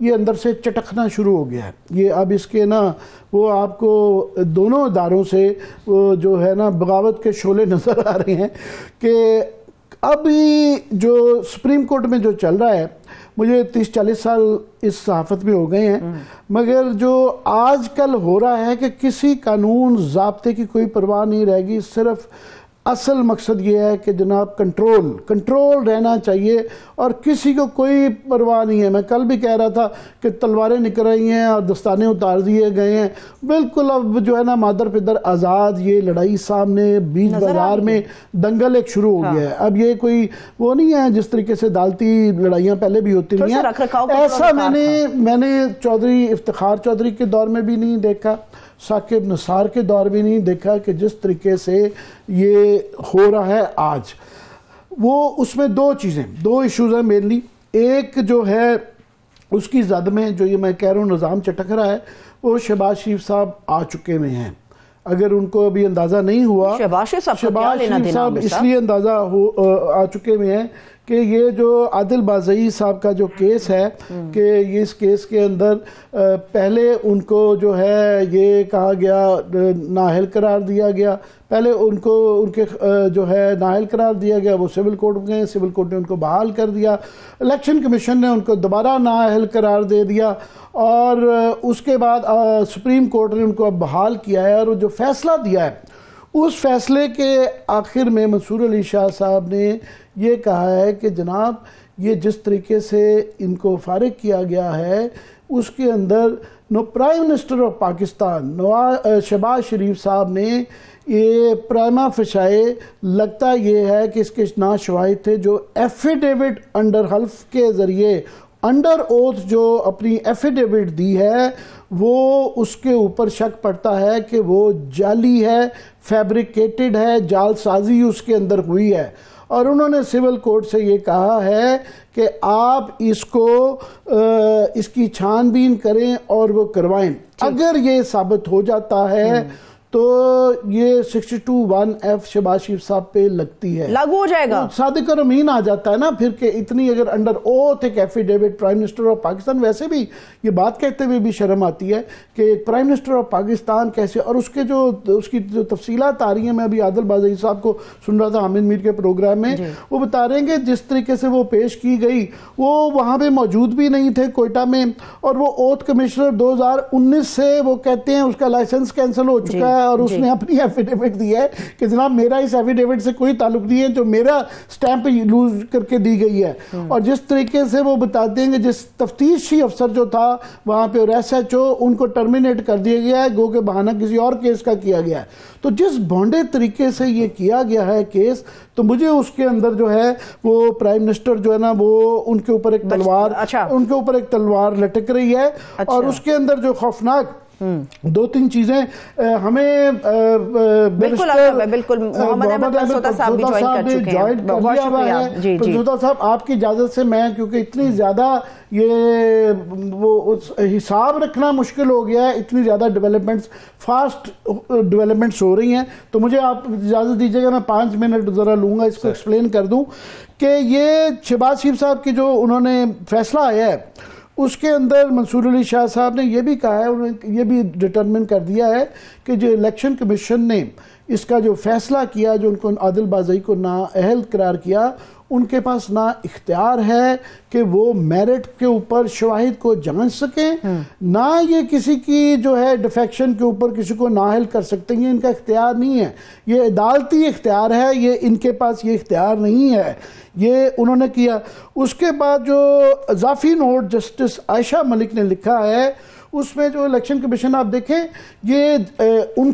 یہ اندر سے چٹکنا شروع ہو گیا ہے. یہ اب اس کے نا وہ آپ کو دونوں اداروں سے وہ جو ہے نا بغاوت کے شعلے نظر آ رہے ہیں کہ ابھی جو سپریم کورٹ میں جو چل رہا ہے، مجھے 30-40 سال اس صحافت میں ہو گئے ہیں، مگر جو آج کل ہو رہا ہے کہ کسی قانون ضابطے کی کوئی پرواہ نہیں رہے گی. صرف اصل مقصد یہ ہے کہ جناب کنٹرول رہنا چاہیے اور کسی کو کوئی پرواہ نہیں ہے. میں کل بھی کہہ رہا تھا کہ تلواریں نکل رہی ہیں اور دستانے اتار دیے گئے ہیں. بالکل اب جو ہے نا مادر پدر آزاد یہ لڑائی سامنے بیچ بازار میں دنگل ایک شروع ہو گیا ہے. اب یہ کوئی وہ نہیں ہے جس طریقے سے عدالتی لڑائیاں پہلے بھی ہوتی رہی ہیں. ایسا میں نے چودھری افتخار چودھری کے دور میں بھی نہیں دیکھا، ثاقب نثار کے دور بھی نہیں دیکھا کہ جس طریقے سے یہ ہو رہا ہے آج. وہ اس میں دو ایشوز ہیں مینلی. ایک جو ہے اس کی زد میں جو یہ میں کہہ رہا ہوں نظام چٹک رہا ہے، وہ شہباز شریف صاحب آ چکے میں ہیں. اگر ان کو ابھی اندازہ نہیں ہوا، شہباز شریف صاحب اس لیے اندازہ آ چکے میں ہیں کہ یہ جو عادل بازئی صاحب کا جو کیس ہے کہ یہ اس کیس کے اندر پہلے ان کو جو ہے یہ کہا گیا نااہل قرار دیا گیا. پہلے ان کے جو ہے نااہل قرار دیا گیا، وہ سول کورٹ میں گئے، سول کورٹ نے ان کو بحال کر دیا. الیکشن کمیشن نے ان کو دوبارہ نااہل قرار دے دیا اور اس کے بعد سپریم کورٹ نے ان کو اب بحال کیا ہے. اور جو فیصلہ دیا ہے اس فیصلے کے آخر میں منصور علی شاہ صاحب نے یہ کہا ہے کہ جناب یہ جس طریقے سے ان کو فارغ کیا گیا ہے اس کے اندر prime minister of Pakistan Shehbaz Sharif صاحب نے یہ پرائما فشائے لگتا یہ ہے کہ اس کے نا شواہد تھے. جو ایفیڈیوٹ انڈر حلف کے ذریعے انڈر اوتھ جو اپنی ایفیڈیوٹ دی ہے وہ اس کے اوپر شک پڑتا ہے کہ وہ جعلی ہے، فیبریکیٹڈ ہے، جال سازی اس کے اندر ہوئی ہے. اور انہوں نے سول کورٹ سے یہ کہا ہے کہ آپ اس کو اس کی چھان بین کریں اور وہ کروائیں. اگر یہ ثابت ہو جاتا ہے تو یہ 62(1)F شہباز شریف صاحب پہ لگتی ہے، لاگو ہو جائے گا. صادق اور امین آ جاتا ہے نا پھر کہ اتنی اگر انڈر اوتھ ایک affidavit prime minister of Pakistan. ویسے بھی یہ بات کہتے ہوئے بھی شرم آتی ہے کہ ایک پرائم منسٹر آف پاکستان کیسے، اور اس کی جو تفصیلات آ رہی ہیں. میں ابھی عادل بازئی صاحب کو سن رہا تھا حامد میر کے پروگرام میں، وہ بتا رہے ہیں کہ جس طریقے سے وہ پیش کی گئی وہ وہاں پہ موجود بھی نہیں تھے کوئٹہ میں، اور وہ اوتھ کمشنر 2019 سے وہ کہتے ہیں اس کا لائسنس کینسل ہو چکا ہے اور اس نے اپنی ایفیڈیوٹ دی ہے کہ جناب میرا اس ایفیڈیوٹ سے کوئی تعلق نہیں ہے، جو میرا سٹیمپ لوز کر کے دی گئی ہے. اور جس طریقے سے وہ بتاتے ہیں کہ جس تفتیشی افسر جو تھا وہاں پہ اور SHO ان کو ٹرمینیٹ کر دیا گیا ہے، گو کہ بہانہ کسی اور کیس کا کیا گیا ہے. تو جس بھونڈے طریقے سے یہ کیا گیا ہے کیس، تو مجھے اس کے اندر جو ہے وہ پرائم منسٹر جو ہے نا وہ ان کے اوپر ایک تلوار لٹک رہی ہے. اور اس کے اندر جو خوفناک دو تین چیزیں ہمیں بالکل محمد احمد بنسودا صاحب بھی جوائن کر چکے ہیں. بہت شکریہ. بنسودا صاحب آپ کی اجازت سے میں کیونکہ اتنی زیادہ یہ وہ حساب رکھنا مشکل ہو گیا ہے، اتنی زیادہ فاسٹ ڈیولپمنٹس ہو رہی ہیں، تو مجھے آپ اجازت دیجیے گا میں 5 منٹ ذرا لوں گا اس کو ایکسپلین کر دوں کہ یہ شہباز شریف صاحب کی جو انہوں نے فیصلہ آیا ہے اس کے اندر منصور علی شاہ صاحب نے یہ بھی کہا ہے، انہوں نے یہ بھی ڈٹرمن کر دیا ہے کہ جو الیکشن کمیشن نے اس کا جو فیصلہ کیا، جو ان کو عادل بازئی کو نااہل قرار کیا، ان کے پاس نہ اختیار ہے کہ وہ میرٹ کے اوپر شواہد کو جانچ سکیں، نہ یہ کسی کی جو ہے ڈیفیکشن کے اوپر کسی کو نااہل کر سکتے ہیں. ان کا اختیار نہیں ہے، یہ عدالتی اختیار ہے، یہ ان کے پاس یہ اختیار نہیں ہے. یہ انہوں نے کیا. اس کے بعد جو اضافی نوٹ جسٹس عائشہ ملک نے لکھا ہے اس میں جو الیکشن کمیشن آپ دیکھیں یہ ان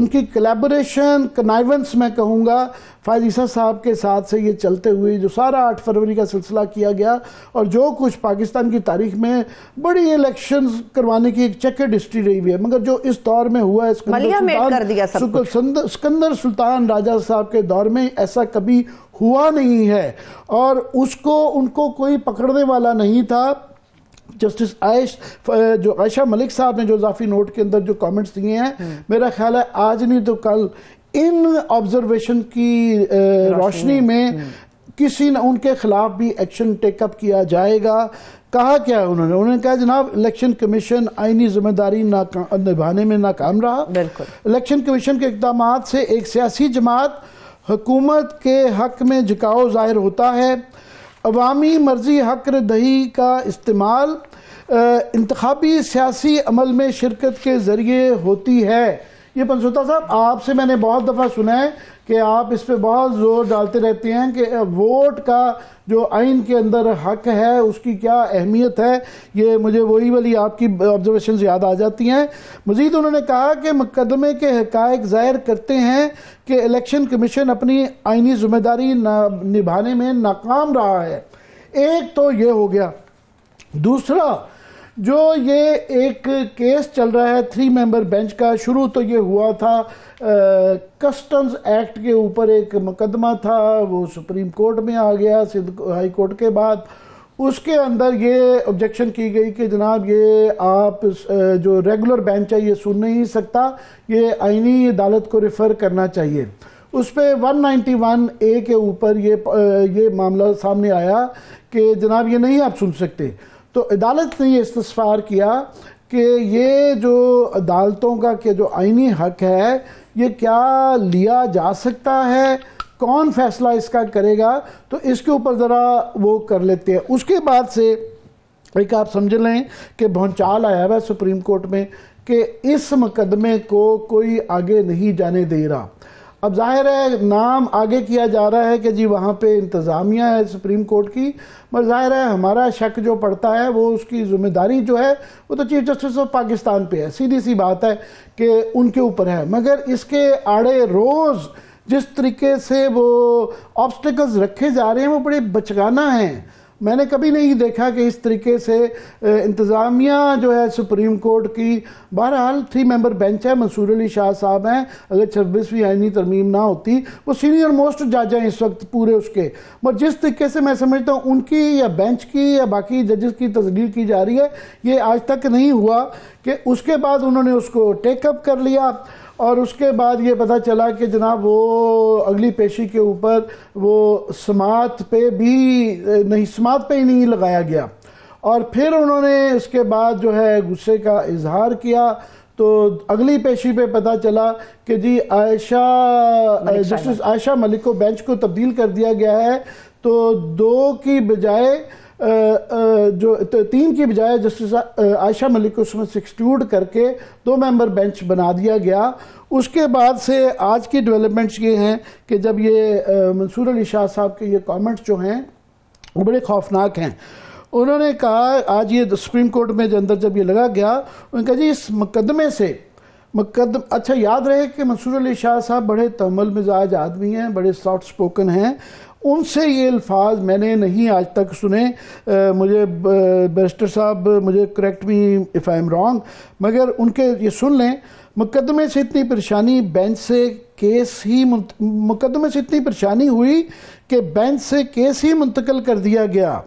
کی کلیبوریشن کنائیونس میں کہوں گا فائز عیسیٰ صاحب کے ساتھ سے یہ چلتے ہوئے جو سارا 8 فروری کا سلسلہ کیا گیا اور جو کچھ پاکستان کی تاریخ میں بڑی الیکشنز کروانے کی ایک چیکرڈ ہسٹری رہی ہوئی ہے، مگر جو اس دور میں ہوا ہے اسکندر سلطان راجہ صاحب کے دور میں ایسا کبھی ہوا نہیں ہے اور ان کو کوئی پکڑنے والا نہیں تھا. جسٹس جو عائشہ ملک صاحب نے جو اضافی نوٹ کے اندر جو کامنٹس دیے ہیں، میرا خیال ہے آج نہیں تو کل ان آبزرویشن کی روشنی میں کسی نہ ان کے خلاف بھی ایکشن ٹیک اپ کیا جائے گا. کہا کیا انہوں نے کہا جناب الیکشن کمیشن آئینی ذمہ داری نبھانے میں ناکام رہا. الیکشن کمیشن کے اقدامات سے ایک سیاسی جماعت حکومت کے حق میں جھکاؤ ظاہر ہوتا ہے. عوامی مرضی حق دہی کا استعمال انتخابی سیاسی عمل میں شرکت کے ذریعے ہوتی ہے. یہ پنسوتا صاحب آپ سے میں نے بہت دفعہ سنا ہے کہ آپ اس پہ بہت زور ڈالتے رہتے ہیں کہ ووٹ کا جو آئین کے اندر حق ہے اس کی کیا اہمیت ہے. یہ مجھے وہی والی آپ کی آبزرویشنز یاد آ جاتی ہیں. مزید انہوں نے کہا کہ مقدمے کے حقائق ظاہر کرتے ہیں کہ الیکشن کمیشن اپنی آئینی ذمہ داری نبھانے میں ناکام رہا ہے. ایک تو یہ ہو گیا. دوسرا جو یہ ایک کیس چل رہا ہے 3 ممبر بینچ کا، شروع تو یہ ہوا تھا کسٹمز ایکٹ کے اوپر ایک مقدمہ تھا، وہ سپریم کورٹ میں آ گیا سندھ ہائی کورٹ کے بعد. اس کے اندر یہ آبجیکشن کی گئی کہ جناب یہ آپ جو ریگولر بینچ ہے یہ سن نہیں سکتا، یہ آئینی عدالت کو ریفر کرنا چاہیے. اس پہ 191A کے اوپر یہ معاملہ سامنے آیا کہ جناب یہ نہیں آپ سن سکتے. تو عدالت نے یہ استفسار کیا کہ یہ جو عدالتوں کا کہ جو آئینی حق ہے یہ کیا لیا جا سکتا ہے، کون فیصلہ اس کا کرے گا. تو اس کے اوپر ذرا وہ کر لیتے ہیں. اس کے بعد سے ایک آپ سمجھ لیں کہ بھونچال آیا ہے سپریم کورٹ میں کہ اس مقدمے کو کوئی آگے نہیں جانے دے رہا. اب ظاہر ہے نام آگے کیا جا رہا ہے کہ جی وہاں پہ انتظامیہ ہے سپریم کورٹ کی، مگر ظاہر ہے ہمارا شک جو پڑتا ہے وہ اس کی ذمہ داری جو ہے وہ تو چیف جسٹس آف پاکستان پہ ہے. سیدھی سی بات ہے کہ ان کے اوپر ہے. مگر اس کے آڑے روز جس طریقے سے وہ آبسٹیکلز رکھے جا رہے ہیں وہ بڑے بچگانہ ہیں. میں نے کبھی نہیں دیکھا کہ اس طریقے سے انتظامیہ جو ہے سپریم کورٹ کی، بہرحال 3 ممبر بینچ ہے، منصور علی شاہ صاحب ہیں، اگر 26ویں آئینی ترمیم نہ ہوتی وہ سینئر موسٹ جج ہیں اس وقت پورے اس کے. مگر جس طریقے سے میں سمجھتا ہوں ان کی یا بینچ کی یا باقی ججز کی تذلیل کی جا رہی ہے یہ آج تک نہیں ہوا. کہ اس کے بعد انہوں نے اس کو ٹیک اپ کر لیا اور اس کے بعد یہ پتہ چلا کہ جناب وہ اگلی پیشی کے اوپر وہ سماعت پہ بھی نہیں، سماعت پہ ہی نہیں لگایا گیا. اور پھر انہوں نے اس کے بعد جو ہے غصے کا اظہار کیا. تو اگلی پیشی پہ پتہ چلا کہ جی جسٹس عائشہ ملک کو بینچ کو تبدیل کر دیا گیا ہے. تو 2 کی بجائے جو 3 کی بجائے جسٹس عائشہ ملک کو اس میں سبسٹیٹیوٹ کر کے 2 ممبر بینچ بنا دیا گیا. اس کے بعد سے آج کی ڈیولپمنٹس یہ ہیں کہ جب یہ منصور علی شاہ صاحب کے یہ کامنٹس جو ہیں وہ بڑے خوفناک ہیں. انہوں نے کہا آج یہ سپریم کورٹ میں اندر جب یہ لگا گیا انہوں نے کہا جی اس مقدمے سے اچھا یاد رہے کہ منصور علی شاہ صاحب بڑے تحمل مزاج آدمی ہیں، بڑے سافٹ سپوکن ہیں. ان سے یہ الفاظ میں نے نہیں آج تک سنے. مجھے بیرسٹر صاحب مجھے correct me if I am wrong, مگر ان کے یہ سن لیں مقدمے سے اتنی پریشانی مقدمے سے اتنی پریشانی ہوئی کہ بینچ سے کیس ہی منتقل کر دیا گیا.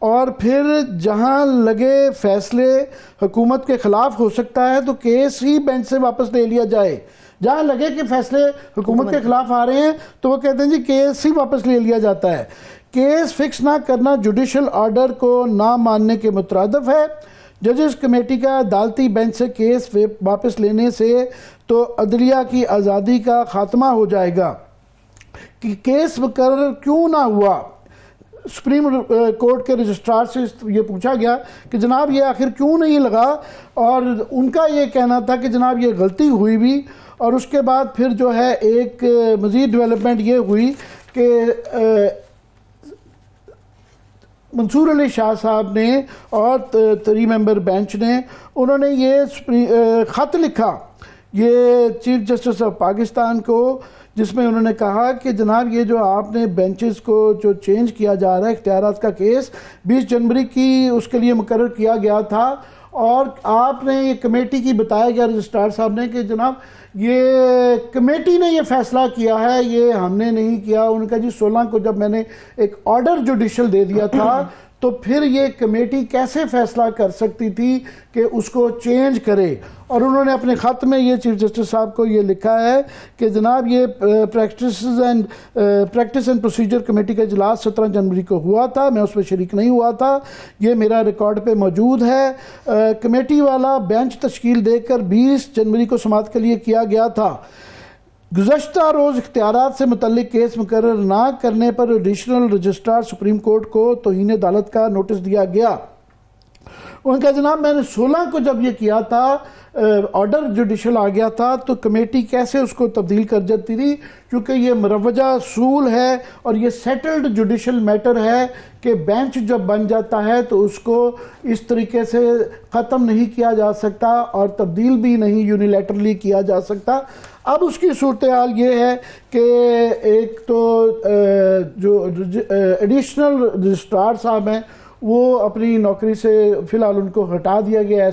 اور پھر جہاں لگے فیصلے حکومت کے خلاف ہو سکتا ہے تو کیس ہی بینچ سے واپس لے لیا جائے. جہاں لگے کہ فیصلے حکومت کے خلاف آ رہے ہیں تو وہ کہتے ہیں جی کیس ہی واپس لے لیا جاتا ہے. کیس فکس نہ کرنا جوڈیشل آرڈر کو نہ ماننے کے مترادف ہے. ججز کمیٹی کا عدالتی بینچ سے کیس واپس لینے سے تو عدلیہ کی آزادی کا خاتمہ ہو جائے گا. کہ کیس مقرر کیوں نہ ہوا، سپریم کورٹ کے رجسٹرار سے یہ پوچھا گیا کہ جناب یہ آخر کیوں نہیں لگا، اور ان کا یہ کہنا تھا کہ جناب یہ غلطی ہوئی بھی. اور اس کے بعد پھر جو ہے ایک مزید ڈیولپمنٹ یہ ہوئی کہ منصور علی شاہ صاحب نے اور 3 ممبر بینچ نے انہوں نے یہ خط لکھا یہ چیف جسٹس آف پاکستان کو، جس میں انہوں نے کہا کہ جناب یہ جو آپ نے بینچز کو جو چینج کیا جا رہا ہے اختیارات کا کیس 20 جنوری کی اس کے لیے مقرر کیا گیا تھا، اور آپ نے یہ کمیٹی کی بتایا گیا رجسٹرار صاحب نے کہ جناب یہ کمیٹی نے یہ فیصلہ کیا ہے، یہ ہم نے نہیں کیا. ان کا جی 16 کو جب میں نے ایک آرڈر جوڈیشل دے دیا تھا تو پھر یہ کمیٹی کیسے فیصلہ کر سکتی تھی کہ اس کو چینج کرے. اور انہوں نے اپنے خط میں یہ چیف جسٹس صاحب کو یہ لکھا ہے کہ جناب یہ پریکٹس اینڈ پروسیجر کمیٹی کا اجلاس 17 جنوری کو ہوا تھا, میں اس میں شریک نہیں ہوا تھا, یہ میرا ریکارڈ پہ موجود ہے. کمیٹی والا بینچ تشکیل دے کر 20 جنوری کو سماعت کے لیے کیا گیا تھا. گزشتہ روز اختیارات سے متعلق کیس مقرر نہ کرنے پر ایڈیشنل رجسٹرار سپریم کورٹ کو توہین عدالت کا نوٹس دیا گیا. ان کا جناب میں نے 16 کو جب یہ کیا تھا, آرڈر جوڈیشل آ گیا تھا, تو کمیٹی کیسے اس کو تبدیل کر جاتی تھی, کیونکہ یہ مروجہ اصول ہے اور یہ سیٹلڈ جوڈیشل میٹر ہے کہ بینچ جب بن جاتا ہے تو اس کو اس طریقے سے ختم نہیں کیا جا سکتا اور تبدیل بھی نہیں یونیلیٹرلی کیا جا سکتا. اب اس کی صورتحال یہ ہے کہ ایک تو جو ایڈیشنل رجسٹرار صاحب ہیں وہ اپنی نوکری سے فی الحال ان کو ہٹا دیا گیا,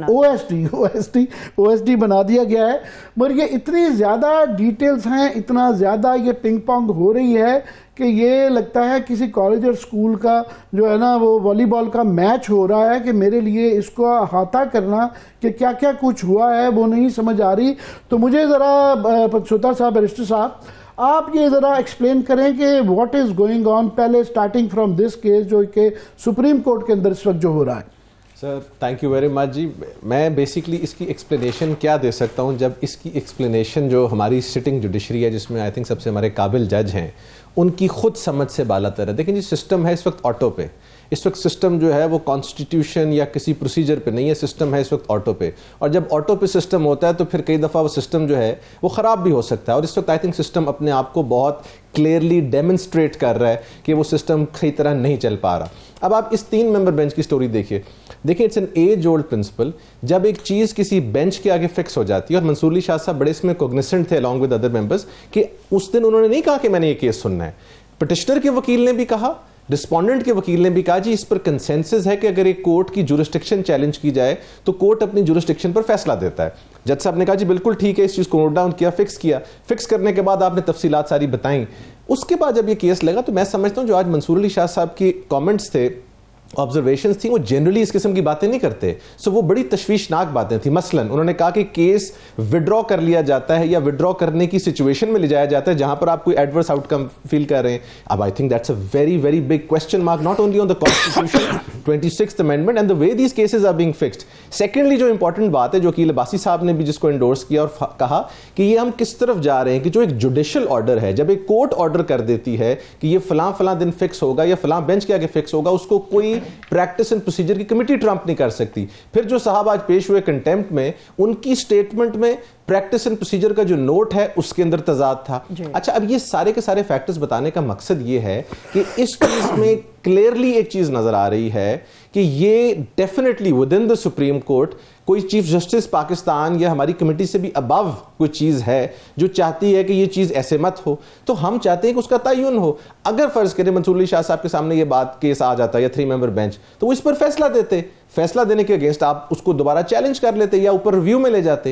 او ایس ڈی بنا دیا گیا ہے. مگر یہ اتنی زیادہ ڈیٹیلز ہیں, اتنا زیادہ یہ پنگ پونگ ہو رہی ہے کہ یہ لگتا ہے کسی کالج اور سکول کا جو ہے نا وہ والی بال کا میچ ہو رہا ہے کہ میرے لیے اس کو احاطہ کرنا کہ کیا کیا کچھ ہوا ہے وہ نہیں سمجھ آ رہی. تو مجھے ذرا پدسوتا صاحب, بیرسٹر صاحب, آپ یہ ذرا ایکسپلین کریں کہ واٹ از گوئنگ آن, پہلے سٹارٹنگ فرام دس کیس جو کہ سپریم کورٹ کے اندر اس وقت جو ہو رہا ہے. Sir thank you very much جی. میں بیسکلی اس کی ایکسپلینیشن کیا دے سکتا ہوں, جب اس کی ایکسپلینیشن جو ہماری سٹنگ جوڈیشری ہے جس میں آئی تھنک سب سے ہمارے قابل جج ہیں ان کی خود سمجھ سے بالا تر ہے. دیکھیں جی, سسٹم ہے اس وقت آٹو پہ. اس وقت سسٹم جو ہے وہ کانسٹیٹیوشن یا کسی پروسیجر پہ نہیں ہے, سسٹم ہے اس وقت آٹو پہ. اور جب آٹو پہ سسٹم ہوتا ہے تو پھر کئی دفعہ وہ سسٹم جو ہے وہ خراب بھی ہو سکتا ہے. اور اس وقت آئی تھنک سسٹم اپنے آپ کو بہت کلیئرلی ڈیمنسٹریٹ کر رہا ہے کہ وہ سسٹم صحیح طرح نہیں چل پا رہا. اب آپ اس 3 ممبر بینچ کی سٹوری دیکھیے. دیکھیں it's an age old principle. جب ایک چیز کسی بینچ کے آگے فکس ہو جاتی ہے, اور منصور علی شاہ صاحب بڑے اس میں کوگنیسنٹ تھے along with other members کہ اس دن انہوں نے نہیں کہا کہ میں نے یہ کیس سننا ہے. پٹیشنر کے وکیل نے بھی کہا, رسپونڈنٹ کے وکیل نے بھی کہا جی اس پر کنسنسس ہے کہ اگر ایک کورٹ کی جورسڈکشن چیلنج کی جائے تو کورٹ اپنی جورسڈکشن پر فیصلہ دیتا ہے. جج صاحب نے کہا جی بالکل ٹھیک ہے, اس چیز کو نوٹ ڈاؤن کیا, فکس کیا. فکس کرنے کے بعد آپ نے تفصیلات ساری بتائیں. اس کے بعد جب یہ کیس لگا تو میں سمجھتا ہوں جو آج منصور علی شاہ صاحب کی کامنٹس تھے, آبزرویشنز تھیں, وہ جنرلی اس قسم کی باتیں نہیں کرتے. سو وہ بڑی تشویشناک باتیں تھیں. مثلا انہوں نے کہا کہ کیس وڈرا کر لیا جاتا ہے یا وڈرا کرنے کی سچویشن میں لے جایا جاتا ہے جہاں پر آپ کوئی ایڈورس آؤٹ کم فیل کر رہے ہیں. اب I think that's a very very big question mark not only on the constitution 26th amendment and the way these cases are being fixed. Secondly جو امپورٹنٹ بات ہے جو وکیل عباسی صاحب نے بھی جس کو انڈورس کیا اور کہا کہ یہ ہم کس طرف جا رہے ہیں کہ جو ایک جوڈیشل آرڈر ہے, جب ایک کورٹ آرڈر کر دیتی ہے کہ یہ فلاں فلاں دن فکس ہوگا یا فلاں بینچ کے آگے فکس ہوگا, اس کو کوئی پریکٹس پروسیجر کی کمیٹی ٹرمپ نہیں کر سکتی. پھر جو صاحب آج پیش ہوئے کنٹیمپٹ میں, ان کی سٹیٹمنٹ میں پریکٹس اینڈ پروسیجر کا جو نوٹ ہے اس کے اندر تضاد تھا. اچھا, اب یہ سارے کے سارے فیکٹرز بتانے کا مقصد یہ ہے کہ اس چیز میں کلیئرلی ایک چیز نظر آ رہی ہے کہ یہ definitely with in the Supreme court کوئی چیف جسٹس پاکستان یا ہماری کمیٹی سے بھی ابو کوئی چیز ہے جو چاہتی ہے کہ یہ چیز ایسے مت ہو. تو ہم چاہتے ہیں کہ اس کا تعین ہو. اگر فرض کریں منصور علی شاہ صاحب کے سامنے یہ بات کیس آ جاتا ہے یا 3 ممبر بینچ, تو وہ اس پر فیصلہ دیتے. فیصلہ دینے کے اگینسٹ آپ اس کو دوبارہ چیلنج کر لیتے یا اوپر ریویو میں لے جاتے.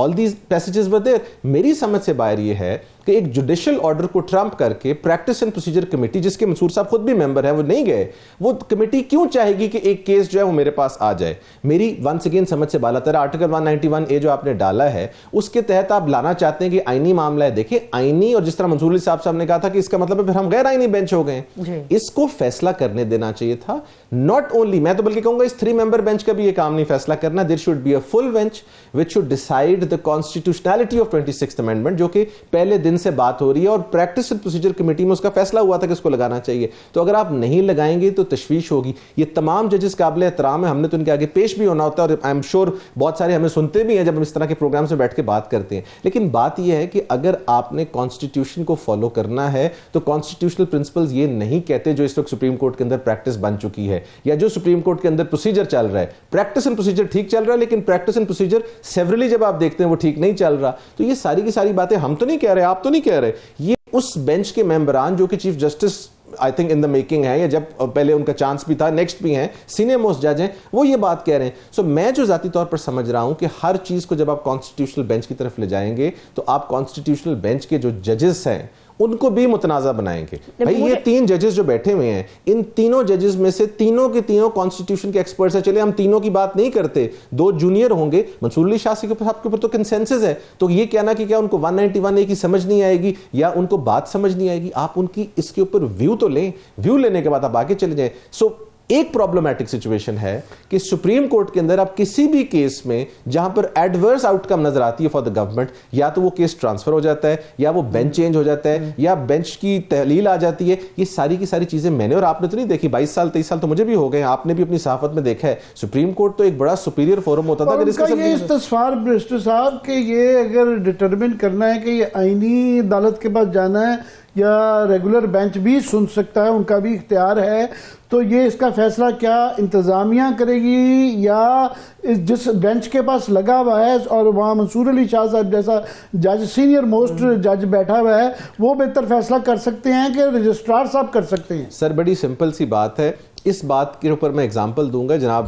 All these passages were there. میری سمجھ سے باہر یہ ہے کہ ایک جوڈیشل آرڈر کو ٹرمپ کر کے پریکٹس اینڈ پروسیجر کمیٹی, جس کے منصور صاحب خود بھی ممبر ہیں, وہ نہیں گئے. وہ کمیٹی کیوں چاہے گی کہ ایک کیس جو ہے وہ میرے پاس آ جائے؟ میری ونس اگین سمجھ سے بالا تر آرٹیکل 191A جو آپ نے ڈالا ہے اس کے تحت آپ لانا چاہتے ہیں کہ آئینی معاملہ ہے. دیکھیں آئینی, اور جس طرح منصور علی صاحب نے کہا تھا کہ اس کا مطلب ہے پھر ہم غیر آئینی بینچ ہو گئے. اس کو فیصلہ کرنے دینا چاہیے تھا. ناٹ اونلی, میں تو بلکہ کہوں گا اس 3 ممبر بینچ کا بھی یہ کام نہیں فیصلہ کرنا. There should be a full bench which should decide the constitutionality of 26th amendment, جو کہ پہلے دن سے بات ہو رہی ہے اور پریکٹس اینڈ پروسیجر کمیٹی میں اس کا فیصلہ ہوا تھا کہ اس کو لگانا چاہیے. تو اگر آپ نہیں لگائیں گے تو تشویش ہوگی. یہ تمام ججز قابل احترام ہے, ہم نے تو ان کے آگے پیش بھی ہونا ہوتا ہے, اور آئی ایم شیور بہت سارے ہمیں سنتے بھی ہیں جب ہم اس طرح کے پروگرام سے بیٹھ کے بات کرتے ہیں. لیکن بات یہ ہے کہ اگر آپ نے کانسٹیٹیوشن کو فالو کرنا ہے تو کانسٹیٹیوشنل پرنسپلز یہ نہیں کہتے جو اس وقت سپریم کورٹ کے اندر پریکٹس بن چکی ہے یا جو سپریم کورٹ کے اندر پروسیجر چل رہا ہے. پریکٹس اینڈ پروسیجر ٹھیک چل رہا ہے, لیکن پریکٹس اینڈ پروسیجر سیورلی جب آپ دیکھتے ہیں وہ ٹھیک نہیں چل رہا. تو یہ ساری کی ساری باتیں ہم تو نہیں کہہ رہے, آپ تو نہیں کہہ رہے, یہ اس بینچ کے ممبران جو کہ chief justice I think in the making ہے, یا جب پہلے ان کا چانس بھی تھا, نیکسٹ بھی ہیں, سینئر موسٹ جج ہیں, وہ یہ بات کہہ رہے ہیں. سو میں جو ذاتی طور پر سمجھ رہا ہوں کہ ہر چیز کو جب آپ کانسٹیٹیوشنل بینچ کی طرف لے جائیں گے تو آپ کانسٹیٹیوشنل بینچ کے جو ججز ہیں ان کو بھی متنازع بنائیں گے. بھائی یہ 3 ججز جو بیٹھے ہوئے ہیں, ان تینوں ججز میں سے تینوں کے تینوں کانسٹیٹیوشن کے ایکسپرٹس ہیں. چلے ہم تینوں کی بات نہیں کرتے, 2 جونیئر ہوں گے, منصور علی شاہ صاحب کے اوپر تو کنسنسس ہے, تو یہ کہنا کہ کیا ان کو 191A کی سمجھ نہیں آئے گی یا ان کو بات سمجھ نہیں آئے گی, آپ ان کی اس کے اوپر ویو تو لیں, ویو لینے کے بعد آپ آگے چلے جائیں. سو ایک پرابلمٹک سچویشن ہے کہ سپریم کورٹ کے اندر آپ کسی بھی کیس میں جہاں پر ایڈورس آؤٹ کم نظر آتی ہے فار دا گورنمنٹ, یا تو وہ کیس ٹرانسفر ہو جاتا ہے, یا وہ بینچ چینج ہو جاتا ہے, یا بینچ کی تحلیل آ جاتی ہے. یہ ساری کی ساری چیزیں میں نے اور آپ نے تو نہیں دیکھی, 22 سال 23 سال تو مجھے بھی ہو گئے, آپ نے بھی اپنی صحافت میں دیکھا ہے. سپریم کورٹ تو ایک بڑا سپیریئر فورم ہوتا تھا. یہ استثمار برسٹر صاحب کہ یہ اگر ڈٹرمن کرنا ہے کہ یہ آئینی عدالت کے پاس جانا ہے یا ریگولر بینچ بھی سن سکتا ہے, ان کا بھی اختیار ہے, تو یہ اس کا فیصلہ کیا انتظامیہ کرے گی یا جس بینچ کے پاس لگا ہوا ہے اور وہاں منصور علی شاہ صاحب جیسا جج سینئر موسٹ جج بیٹھا ہوا ہے وہ بہتر فیصلہ کر سکتے ہیں کہ رجسٹرار صاحب کر سکتے ہیں؟ سر بڑی سمپل سی بات ہے, اس بات کے اوپر میں اگزامپل دوں گا جناب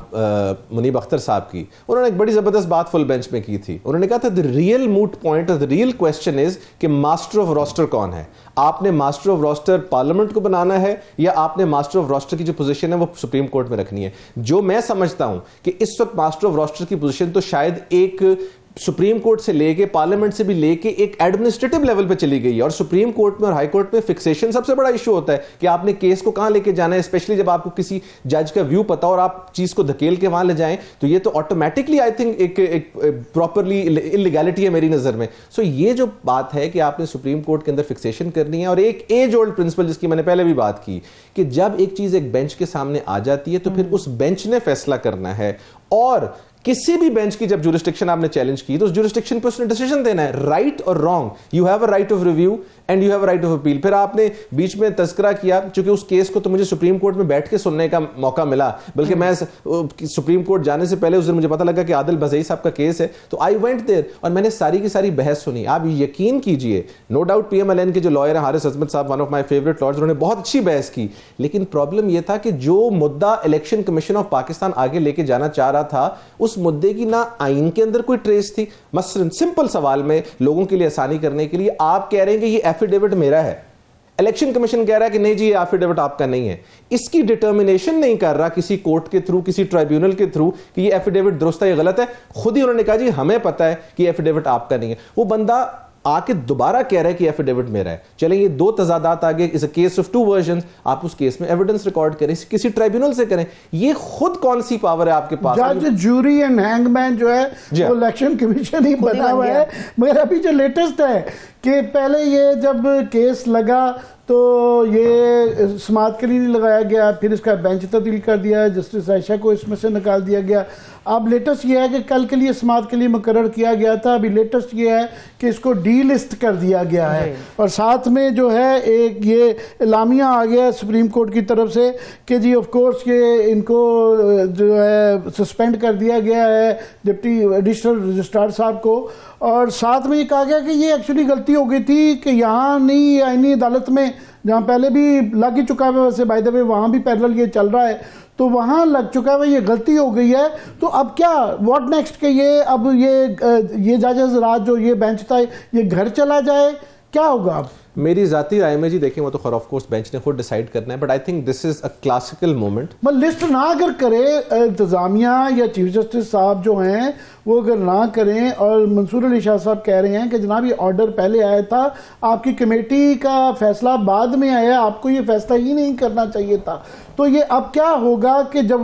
منیب اختر صاحب کی. انہوں نے ایک بڑی زبردست بات فل بینچ میں کی تھی. انہوں نے کہا تھا the real moot point or the real question is کہ ماسٹر آف روسٹر کون ہے. آپ نے ماسٹر آف روسٹر پارلیمنٹ کو بنانا ہے یا آپ نے ماسٹر آف روسٹر کی جو پوزیشن ہے وہ سپریم کورٹ میں رکھنی ہے. جو میں سمجھتا ہوں کہ اس وقت ماسٹر آف روسٹر کی پوزیشن تو شاید ایک سپریم کورٹ سے لے کے پارلیمنٹ سے بھی لے کے ایک ایڈمنسٹریٹو لیول پہ چلی گئی ہے, اور سپریم کورٹ میں اور ہائی کورٹ میں فکسیشن سب سے بڑا ایشو ہوتا ہے کہ آپ نے کیس کو کہاں لے کے جانا ہے, اسپیشلی جب آپ کو کسی جج کا ویو پتا اور آپ چیز کو دھکیل کے وہاں لے جائیں تو یہ تو آٹومیٹکلی آئی تھنک ایک پراپرلی انلیگیلٹی ہے میری نظر میں. سو یہ جو بات ہے کہ آپ نے سپریم کورٹ کے اندر فکسیشن کرنی ہے, اور ایک ایج اولڈ پرنسپل جس کی میں نے پہلے بھی بات کی کہ جب ایک چیز ایک بینچ کے سامنے آ جاتی ہے تو پھر اس بینچ نے فیصلہ کرنا ہے, اور کسی بھی بینچ کی جب جورسڈکشن آپ نے چیلنج کی تو اس جورسڈکشن پہ اس نے ڈیسیژن دینا ہے, رائٹ اور wrong. You have a right of review and you have a right of appeal. پھر آپ نے بیچ میں تذکرہ کیا, چونکہ اس کیس کو تو مجھے سپریم کورٹ میں بیٹھ کے سننے کا موقع ملا, بلکہ میں سپریم کورٹ جانے سے پہلے اس دن مجھے پتا لگا کہ عادل بزئی صاحب کا کیس ہے, تو آئی وینٹ دیر اور میں نے ساری کی ساری بحث سنی. آپ یقین کیجئے, no doubt P M L N کے جو لائر ہیں حارث عظمت صاحب, one of my favourite lawyers, انہوں نے بہت اچھی بحث کی, لیکن پرابلم یہ تھا کہ جو مدعا الیکشن کمیشن آف پاکستان آگے لے کے جانا چاہ رہا تھا اس مدعے کی نہ آئین کے اندر کوئی ٹریس تھی. مثلا سمپل سوال میں لوگوں کے لیے آسانی کرنے کے لیے آپ کہہ رہے ہیں کہ یہ ایفیڈیوٹ میرا ہے, الیکشن کمیشن کہہ رہا ہے کہ نہیں جی یہ ایفیڈیوٹ آپ کا نہیں ہے, اس کی ڈٹرمنیشن نہیں کر رہا کسی کورٹ کے تھرو, کسی ٹرائیبیونل کے تھرو کہ یہ ایفیڈیوٹ درست ہے یا غلط ہے. خود ہی انہوں نے کہا جی ہمیں پتا ہے کہ یہ ایفیڈیوٹ آپ کا نہیں ہے. وہ بندہ آ کے دوبارہ کہہ رہا ہے کہ ایفیڈیوٹ میرا ہے. چلیں یہ 2 تضادات آگے, اس کیس آف 2 ورژنز, آپ اس کیس میں ایویڈنس ریکارڈ کریں, کسی ٹرائیبیونل سے کریں. یہ خود کون سی پاور ہے آپ کے پاس؟ جج, جوری اینڈ ہینگ مین جو ہے وہ الیکشن کمیشن ہی بنا ہوا ہے. مگر ابھی جو لیٹسٹ ہے کہ پہلے یہ جب کیس لگا تو یہ سماعت کے لیے نہیں لگایا گیا, پھر اس کا بینچ تبدیل کر دیا, جسٹس عائشہ کو اس میں سے نکال دیا گیا. اب لیٹسٹ یہ ہے کہ کل کے لیے سماعت کے لیے مقرر کیا گیا تھا, ابھی لیٹسٹ یہ ہے کہ اس کو ڈی لسٹ کر دیا گیا ہے, اور ساتھ میں جو ہے ایک یہ اعلامیہ آ گیا سپریم کورٹ کی طرف سے کہ جی آف کورس یہ ان کو جو ہے سسپینڈ کر دیا گیا ہے ڈپٹی ایڈیشنل رجسٹرار صاحب کو, اور ساتھ میں یہ کہا گیا کہ یہ ایکچولی غلطی ہو گئی تھی کہ یہاں نہیں, آئینی عدالت میں جہاں پہلے بھی لگ ہی چکا ہے, ویسے بائی دا وے وہاں بھی پیرلل یہ چل رہا ہے, تو وہاں لگ چکا ہے, یہ غلطی ہو گئی ہے. تو اب کیا واٹ نیکسٹ کہ یہ اب یہ ججز رات جو یہ بینچ تھا یہ گھر چلا جائے, کیا ہوگا اب؟ میری ذاتی رائے میں جی دیکھیں وہ تو خیر آف کورس بینچ نے خود ڈیسائیڈ کرنا ہے, but I think this is a classical moment. List نہ اگر کرے انتظامیہ یا چیف جسٹس صاحب جو ہیں وہ اگر نہ کریں, اور منصور علی شاہ صاحب کہہ رہے ہیں کہ جناب یہ آرڈر پہلے آیا تھا, آپ کی کمیٹی کا فیصلہ بعد میں آیا, آپ کو یہ فیصلہ ہی نہیں کرنا چاہیے تھا, تو یہ اب کیا ہوگا کہ جب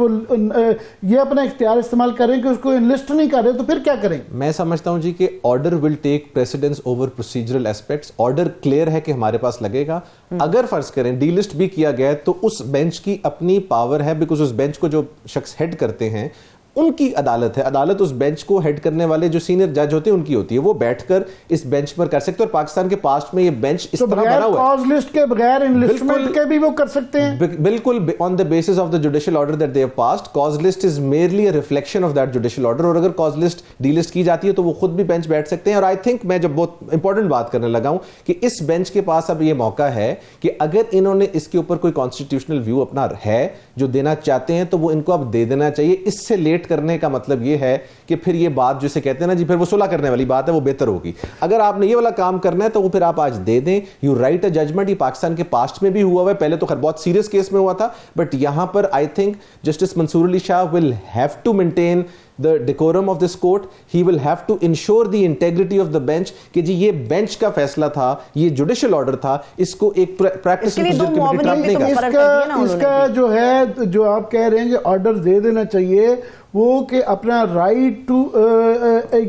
یہ اپنا اختیار استعمال کریں کہ اس کو انلسٹ نہیں کر رہے تو پھر کیا کریں؟ میں سمجھتا ہوں جی کہ order will take precedence over procedural aspects. Order clear ہے کہ ہمارے پاس لگے گا, اگر فرض کریں ڈی لسٹ بھی کیا گیا تو اس بینچ کی اپنی پاور ہے, بیکاز اس بینچ کو جو شخص ہیڈ کرتے ہیں ان کی عدالت ہے, عدالت اس بینچ کو ہیڈ کرنے والے جو سینئر جج ہوتے ہیں ان کی ہوتی ہے, وہ بیٹھ کر اس بینچ پر کر سکتے ہیں, اور پاکستان کے پاسٹ میں یہ بینچ اس طرح بنا ہوا ہے کاز لسٹ کے بغیر انلسٹمنٹ کے بھی وہ کر سکتے ہیں. بالکل on the basis of the judicial order that they have passed. cause list is merely a reflection of that judicial order, اور اگر cause list ڈی لسٹ کی جاتی ہے تو وہ خود بھی بینچ بیٹھ سکتے ہیں. اور I think میں جب بہت امپورٹنٹ بات کرنے لگا ہوں کہ اس بینچ کے پاس اب یہ موقع ہے کہ اگر انہوں نے اس کے اوپر کوئی کانسٹیٹیوشنل ویو اپنا ہے جو دینا چاہتے ہیں تو وہ ان کو اب دے دینا چاہیے, اس سے لیٹ ویٹ کرنے کا مطلب یہ ہے کہ پھر یہ بات جسے کہتے ہیں نا جی پھر وہ صلح کرنے والی بات ہے وہ بہتر ہوگی. اگر آپ نے یہ والا کام کرنا ہے تو وہ پھر آپ آج دے دیں, یو رائٹ اے ججمنٹ. یہ پاکستان کے پاسٹ میں بھی ہوا ہے, پہلے تو خیر بہت سیریس کیس میں ہوا تھا, بٹ یہاں پر I think justice Mansoor Ali Shah will have to maintain the decorum of this court. He will have to ensure the integrity of the bench کہ جی یہ بینچ کا فیصلہ تھا, یہ جوڈیشل آرڈر تھا, اس کو ایک پریکٹس اس کا جو ہے جو آپ کہہ رہے ہیں کہ آرڈر دے دینا چاہیے وہ کہ اپنا رائٹ ٹو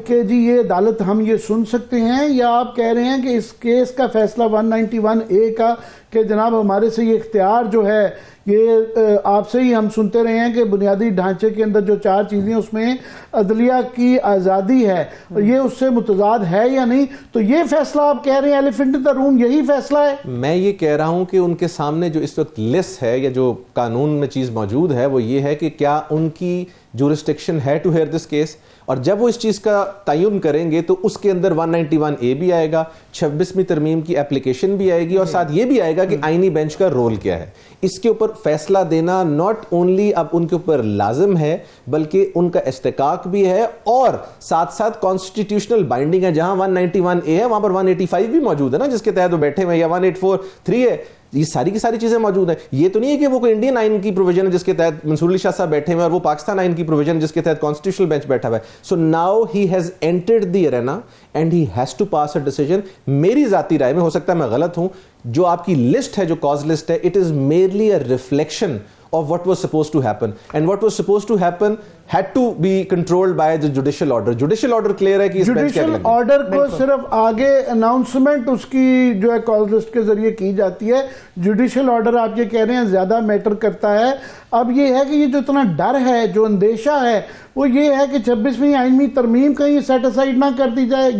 کہ جی یہ عدالت ہم یہ سن سکتے ہیں, یا آپ کہہ رہے ہیں کہ اس کیس کا فیصلہ 191A کا کہ جناب ہمارے سے یہ اختیار جو ہے یہ آپ سے ہی ہم سنتے رہے ہیں کہ بنیادی ڈھانچے کے اندر جو 4 چیزیں اس میں عدلیہ کی آزادی ہے, یہ اس سے متضاد ہے یا نہیں, تو یہ فیصلہ آپ کہہ رہے ہیں ایلیفنٹ ان دا روم یہی فیصلہ ہے. میں یہ کہہ رہا ہوں کہ ان کے سامنے جو اس وقت لسٹ ہے یا جو قانون میں چیز موجود ہے وہ یہ ہے کہ کیا ان کی جورسٹکشن ہے ٹو ہیئر دس کیس, اور جب وہ اس چیز کا تعین کریں گے تو اس کے اندر 191A بھی آئے گا, 26ویں ترمیم کی اپلیکیشن بھی آئے گی, اور ساتھ یہ بھی آئے گا کہ آئینی بینچ کا رول کیا ہے. اس کے اوپر فیصلہ دینا ناٹ اونلی اب ان کے اوپر لازم ہے بلکہ ان کا استحقاق بھی ہے, اور ساتھ ساتھ کانسٹیٹیوشنل بائنڈنگ ہے. جہاں 191A ہے وہاں پر 185 بھی موجود ہے نا جس کے تحت وہ بیٹھے ہوئے, یا 1843 ہے, یہ ساری کی ساری چیزیں موجود ہیں. یہ تو نہیں ہے کہ وہ کوئی انڈین آئین کی پروویژن ہے جس کے تحت منصور علی شاہ صاحب بیٹھے ہوئے اور وہ پاکستان آئین کی پروویژن جس کے تحت کانسٹیٹیوشنل بینچ بیٹھا ہوا ہے. So now he has entered the arena and he has to pass a decision. میری ذاتی رائے میں, ہو سکتا ہے میں غلط ہوں, جو آپ کی لسٹ ہے جو کاز لسٹ ہے, it is میرلی a reflection of what was supposed to happen, and what was supposed to happen had to be controlled by the judicial order. Judicial order clear ہے کہ اس بینچ کیا judicial order کو صرف آگے announcement اس کی جو ہے cause list کے ذریعے کی جاتی ہے. جوڈیشل آرڈر آپ یہ کہہ رہے ہیں زیادہ میٹر کرتا ہے. اب یہ ہے کہ یہ جو اتنا ڈر ہے, جو اندیشہ ہے, وہ یہ ہے کہ 26ویں آئینی ترمیم کہیں سیٹ اسائیڈ نہ کر دی جائے.